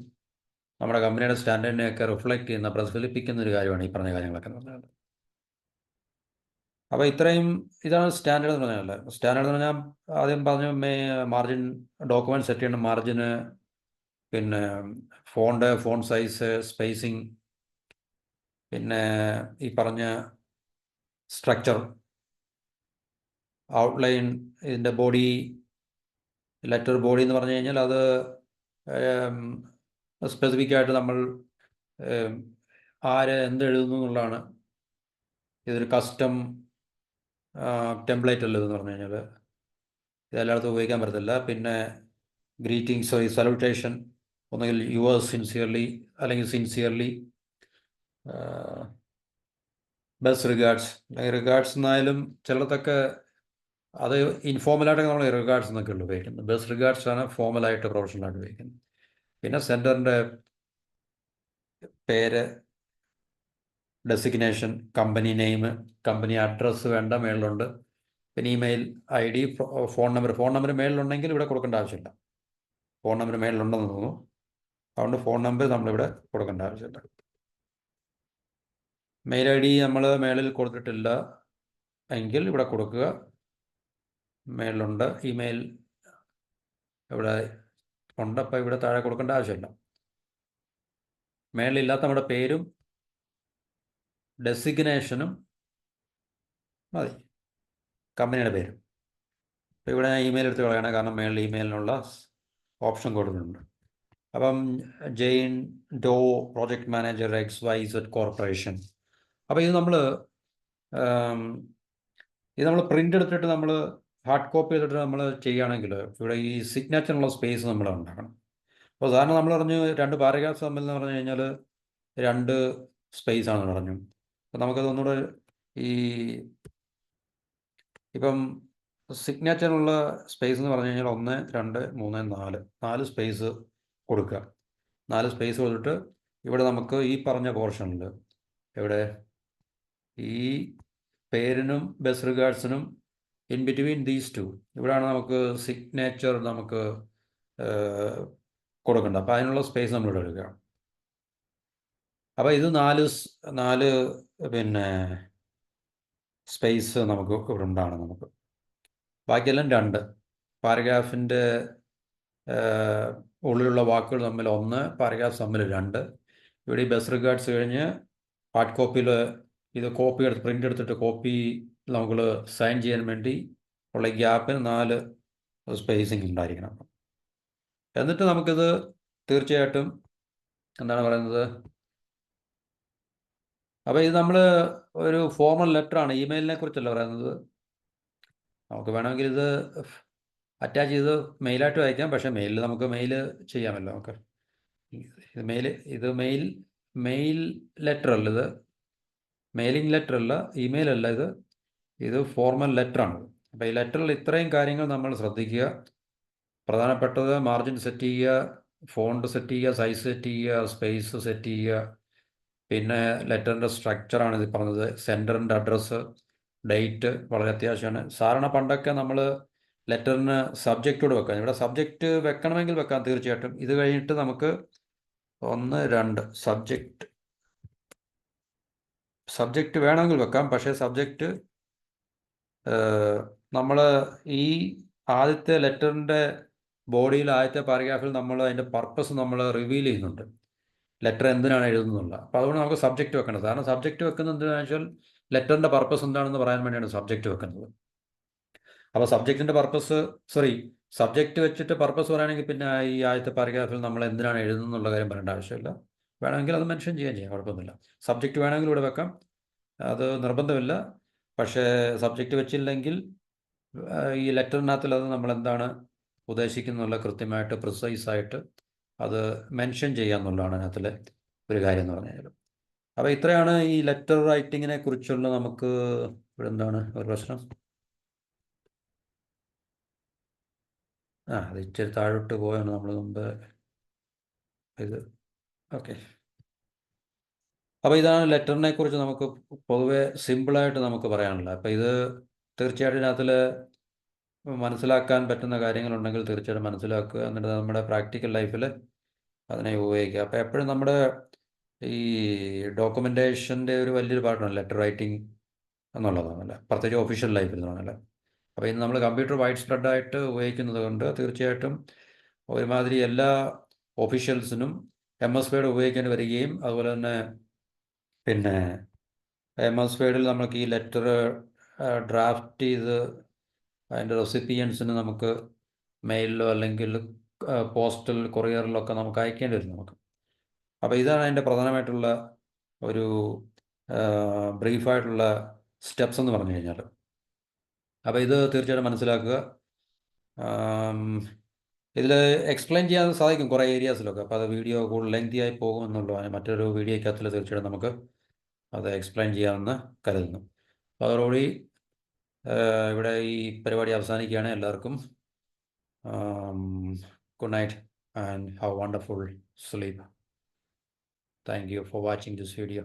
നമ്മുടെ കമ്പനിയുടെ സ്റ്റാൻഡേർഡിനെയൊക്കെ റിഫ്ലക്റ്റ് ചെയ്യുന്ന, പ്രതിഫലിപ്പിക്കുന്ന ഒരു കാര്യമാണ് ഈ പറഞ്ഞ കാര്യങ്ങളൊക്കെ എന്ന് പറഞ്ഞാൽ. അപ്പോൾ ഇതാണ് സ്റ്റാൻഡേർഡ് എന്ന് പറഞ്ഞാൽ. സ്റ്റാൻഡേർഡ് എന്ന് പറഞ്ഞാൽ ആദ്യം പറഞ്ഞു, മാർജിൻ, ഡോക്യുമെൻറ്റ് സെറ്റ് ചെയ്യണം, മാർജിന് പിന്നെ ഫോൺ സൈസ്, സ്പേസിങ്, പിന്നെ ഈ പറഞ്ഞ സ്ട്രക്ചർ, ഔട്ട്ലൈൻ, ഇതിൻ്റെ ബോഡി, ലെറ്റർ ബോഡി എന്ന് പറഞ്ഞു കഴിഞ്ഞാൽ അത് സ്പെസിഫിക് ആയിട്ട് നമ്മൾ ആര് എന്തെഴുതുന്നു എന്നുള്ളതാണ്. ഇതൊരു കസ്റ്റം ടെംപ്ലേറ്റ് അല്ല ഇതെന്ന് പറഞ്ഞു കഴിഞ്ഞാൽ, ഇത് എല്ലായിടത്തും ഉപയോഗിക്കാൻ പറ്റത്തില്ല. പിന്നെ ഗ്രീറ്റിംഗ്സ്, സല്യൂട്ടേഷൻ, ഒന്നുകിൽ യുവേഴ്സ് സിൻസിയർലി അല്ലെങ്കിൽ സിൻസിയർലി, ബെസ്റ്റ് റിഗാർഡ്സ്, അല്ലെങ്കിൽ റിഗാർഡ്സ് എന്നായാലും ചിലതൊക്കെ അത് ഇൻഫോർമലായിട്ടൊക്കെ നമ്മൾ റിഗാർഡ്സ് എന്നൊക്കെ ഉള്ളു ഉപയോഗിക്കുന്നത്. ബെസ്റ്റ് റിഗാർഡ്സ് ആണ് ഫോർമലായിട്ട് പ്രൊഫഷണലായിട്ട് ഉപയോഗിക്കുന്നത്. പിന്നെ സെൻറ്ററിൻ്റെ പേര്, designation, company name, company address വേണ്ട മേളിലുണ്ട്. പിന്നെ ഇമെയിൽ ID, ഫോൺ നമ്പർ മേളിലുണ്ടെങ്കിൽ ഇവിടെ കൊടുക്കേണ്ട ആവശ്യമില്ല. ഫോൺ നമ്പർ മേളിലുണ്ടെന്ന് തോന്നുന്നു, അതുകൊണ്ട് ഫോൺ നമ്പർ നമ്മളിവിടെ കൊടുക്കേണ്ട ആവശ്യമില്ല. മെയിൽ ID നമ്മൾ മേളിൽ കൊടുത്തിട്ടില്ല എങ്കിൽ ഇവിടെ കൊടുക്കുക. മേളിലുണ്ട്, ഇമെയിൽ ഇവിടെ ഉണ്ട്, അപ്പോൾ ഇവിടെ താഴെ കൊടുക്കേണ്ട ആവശ്യമില്ല. മേളിലില്ലാത്ത നമ്മുടെ പേരും ഡെസിഗ്നേഷനും മതി, കമ്പനിയുടെ പേരും. അപ്പോൾ ഇവിടെ ഞാൻ ഇമെയിൽ എടുത്ത് കളയണം, കാരണം മേളിൽ ഇമെയിലിനുള്ള ഓപ്ഷൻ കൊടുക്കുന്നുണ്ട്. അപ്പം ജെയിൻ ഡോ, പ്രോജക്റ്റ് മാനേജർ, XYZ കോർപ്പറേഷൻ. അപ്പോൾ ഇത് നമ്മൾ പ്രിൻ്റ് എടുത്തിട്ട് നമ്മൾ ഹാർഡ് കോപ്പി എടുത്തിട്ട് നമ്മൾ ചെയ്യുകയാണെങ്കിൽ ഇവിടെ ഈ സിഗ്നേച്ചറിനുള്ള സ്പേസ് നമ്മൾ ഉണ്ടാക്കണം. അപ്പോൾ സാധാരണ നമ്മൾ പറഞ്ഞു 2 പാരഗ്രാഫ്സ് തമ്മിൽ എന്ന് പറഞ്ഞു കഴിഞ്ഞാൽ 2 സ്പേസ് ആണെന്ന് പറഞ്ഞു. അപ്പം നമുക്കത് ഒന്നുകൂടെ ഇപ്പം സിഗ്നേച്ചറിനുള്ള സ്പേസ് എന്ന് പറഞ്ഞു കഴിഞ്ഞാൽ 1, 2, 3, 4 സ്പേസ് കൊടുക്കുക. 4 സ്പേസ് കൊടുത്തിട്ട് ഇവിടെ നമുക്ക് ഈ പറഞ്ഞ പോർഷനിൽ ഇവിടെ ഈ പേരിനും ബെസ്റ്റ് റിഗാർഡ്സിനും ഇൻ ബിറ്റ്വീൻ ദീസ് 2 ഇവിടെയാണ് നമുക്ക് സിഗ്നേച്ചർ നമുക്ക് കൊടുക്കേണ്ടത്. അപ്പോൾ അതിനുള്ള സ്പേസ് നമ്മളിവിടെ എടുക്കുക. അപ്പോൾ ഇത് 4 പിന്നെ സ്പേസ് നമുക്ക് ഇവിടെ ഉണ്ടാകണം. നമുക്ക് ബാക്കിയെല്ലാം 2 പാരഗ്രാഫിൻ്റെ ഉള്ളിലുള്ള വാക്കുകൾ തമ്മിൽ 1, പാരഗ്രാഫ് തമ്മിൽ 2. ഇവിടെ ഈ ബെസ്റ്റ് റിഗാർഡ്സ് കഴിഞ്ഞ് ഹാർഡ് കോപ്പിയിൽ ഇത് കോപ്പി എടുത്ത് പ്രിൻ്റ് എടുത്തിട്ട് കോപ്പി നമുക്ക് സൈൻ ചെയ്യാൻ വേണ്ടി ഉള്ള ഗ്യാപ്പിന് 4 സ്പേസിങ് ഉണ്ടായിരിക്കണം. എന്നിട്ട് നമുക്കിത് തീർച്ചയായിട്ടും എന്താണ് പറയുന്നത്, അപ്പോൾ ഇത് നമ്മൾ ഒരു ഫോർമൽ ലെറ്ററാണ്, ഇമെയിലിനെ കുറിച്ചല്ല പറയുന്നത്. നമുക്ക് വേണമെങ്കിൽ ഇത് അറ്റാച്ച് ചെയ്ത് മെയിലായിട്ട് അയക്കാം, പക്ഷേ മെയിലിൽ നമുക്ക് മെയിൽ ചെയ്യാമല്ലോ. നമുക്ക് ഇത് മെയിൽ ലെറ്റർ അല്ല, ഇത് മെയിലിംഗ് ലെറ്റർ അല്ല, ഇമെയിൽ അല്ല, ഇത് ഫോർമൽ ലെറ്ററാണ്. അപ്പോൾ ഈ ലെറ്ററിൽ ഇത്രയും കാര്യങ്ങൾ നമ്മൾ ശ്രദ്ധിക്കുക. പ്രധാനപ്പെട്ടത് മാർജിൻ സെറ്റ് ചെയ്യുക, ഫോണ്ട് സെറ്റ് ചെയ്യുക, സൈസ് സെറ്റ് ചെയ്യുക, സ്പേസ് സെറ്റ് ചെയ്യുക. പിന്നെ ലെറ്ററിൻ്റെ സ്ട്രക്ചറാണ് ഇത് പറഞ്ഞത്, സെൻറ്ററിൻ്റെ അഡ്രസ്സ്, ഡേറ്റ് വളരെ അത്യാവശ്യമാണ്. സാധാരണ പണ്ടൊക്കെ നമ്മൾ ലെറ്ററിന് സബ്ജക്റ്റോട് വെക്കാം. ഇവിടെ സബ്ജക്റ്റ് വെക്കണമെങ്കിൽ വെക്കാം തീർച്ചയായിട്ടും. ഇത് കഴിഞ്ഞിട്ട് നമുക്ക് 1, 2 സബ്ജക്റ്റ് വേണമെങ്കിൽ വെക്കാം. പക്ഷേ സബ്ജക്റ്റ് നമ്മൾ ഈ ആദ്യത്തെ ലെറ്ററിൻ്റെ ബോഡിയിൽ ആദ്യത്തെ പാരഗ്രാഫിൽ നമ്മൾ അതിൻ്റെ പർപ്പസ് നമ്മൾ റിവീൽ ചെയ്യുന്നുണ്ട്, ലെറ്റർ എന്തിനാണ് എഴുതുന്നുള്ള. അപ്പോൾ അതുകൊണ്ട് നമുക്ക് സബ്ജക്റ്റ് വെക്കണം. കാരണം സബ്ജക്റ്റ് വെക്കുന്നത് എന്തിനാണെന്ന് വെച്ചാൽ ലെറ്ററിൻ്റെ പർപ്പസ് എന്താണെന്ന് പറയാൻ വേണ്ടിയാണ് സബ്ജക്റ്റ് വെക്കുന്നത്. അപ്പോൾ സബ്ജക്റ്റ് വെച്ചിട്ട് പർപ്പസ് പറയുകയാണെങ്കിൽ പിന്നെ ഈ ആദ്യത്തെ പാരഗ്രാഫിൽ നമ്മൾ എന്തിനാണ് എഴുതുന്നുള്ള കാര്യം പറയേണ്ട ആവശ്യമില്ല. വേണമെങ്കിൽ അത് മെൻഷൻ ചെയ്യാം, കുഴപ്പമൊന്നുമില്ല. സബ്ജക്റ്റ് വേണമെങ്കിൽ ഇവിടെ വെക്കാം, അത് നിർബന്ധമില്ല. പക്ഷേ സബ്ജക്റ്റ് വെച്ചില്ലെങ്കിൽ ഈ ലെറ്ററിനകത്തിൽ അത് നമ്മൾ എന്താണ് ഉദ്ദേശിക്കുന്നുള്ള കൃത്യമായിട്ട് പ്രിസൈസായിട്ട് അത് മെൻഷൻ ചെയ്യാന്നുള്ളതാണ് അതിനകത്തിലെ ഒരു കാര്യം എന്ന് പറഞ്ഞാൽ. അപ്പോൾ ഇത്രയാണ് ഈ ലെറ്റർ റൈറ്റിങ്ങിനെ കുറിച്ചുള്ള നമുക്ക് ഇവിടെ എന്താണ് ഒരു പ്രശ്നം. അത് ഇച്ചിരി താഴോട്ട് പോയാണ് നമ്മൾ മുമ്പ് ഇത്. ഓക്കെ, അപ്പോൾ ഇതാണ് ലെറ്ററിനെ കുറിച്ച് നമുക്ക് പൊതുവെ സിമ്പിളായിട്ട് നമുക്ക് പറയാനുള്ളത്. അപ്പോൾ ഇത് തീർച്ചയായിട്ടും ഇതിനകത്തിൽ മനസ്സിലാക്കാൻ പറ്റുന്ന കാര്യങ്ങളുണ്ടെങ്കിൽ തീർച്ചയായിട്ടും മനസ്സിലാക്കുക, എന്നിട്ട് നമ്മുടെ പ്രാക്ടിക്കൽ ലൈഫിൽ അതിനെ ഉപയോഗിക്കുക. അപ്പോൾ എപ്പോഴും നമ്മുടെ ഈ ഡോക്യുമെൻറ്റേഷൻ്റെ ഒരു വലിയൊരു പാർട്ടാണ് ലെറ്റർ റൈറ്റിംഗ് എന്നുള്ളതാണല്ലേ, പ്രത്യേകിച്ച് ഒഫീഷ്യൽ ലൈഫിൽ നിന്നാണല്ലേ. അപ്പോൾ ഇന്ന് നമ്മൾ കമ്പ്യൂട്ടർ വൈഡ് സ്പ്രെഡായിട്ട് ഉപയോഗിക്കുന്നത് കൊണ്ട് തീർച്ചയായിട്ടും ഒരുമാതിരി എല്ലാ ഒഫീഷ്യൽസിനും MS വേർഡ് ഉപയോഗിക്കേണ്ടി വരികയും അതുപോലെ തന്നെ പിന്നെ MS വേർഡിൽ നമുക്ക് ഈ ലെറ്റർ ഡ്രാഫ്റ്റ് ചെയ്ത് അതിൻ്റെ റെസിപ്പിയൻസിന് നമുക്ക് മെയിലിലോ അല്ലെങ്കിൽ പോസ്റ്റൽ കൊറിയറിലോ ഒക്കെ നമുക്ക് അയക്കേണ്ടി വരും നമുക്ക്. അപ്പോൾ ഇതാണ് അതിൻ്റെ പ്രധാനമായിട്ടുള്ള ഒരു ബ്രീഫായിട്ടുള്ള സ്റ്റെപ്സ് എന്ന് പറഞ്ഞു കഴിഞ്ഞാൽ. അപ്പോൾ ഇത് തീർച്ചയായിട്ടും മനസ്സിലാക്കുക. ഇതിൽ എക്സ്പ്ലെയിൻ ചെയ്യാൻ സാധിക്കും കുറേ ഏരിയാസിലൊക്കെ, അപ്പോൾ അത് വീഡിയോ കൂടുതൽ ലെങ്തി ആയി പോകും എന്നുള്ളതാണ്. മറ്റൊരു വീഡിയോയ്ക്കകത്തിൽ തീർച്ചയായിട്ടും നമുക്ക് അത് എക്സ്പ്ലെയിൻ ചെയ്യാമെന്ന് കരുതുന്നു. അപ്പോൾ അതോടുകൂടി ഇവിടെ ഈ പരിപാടി അവസാനിക്കുകയാണ്. എല്ലാവർക്കും good night and have a wonderful sleep. Thank you for watching this video.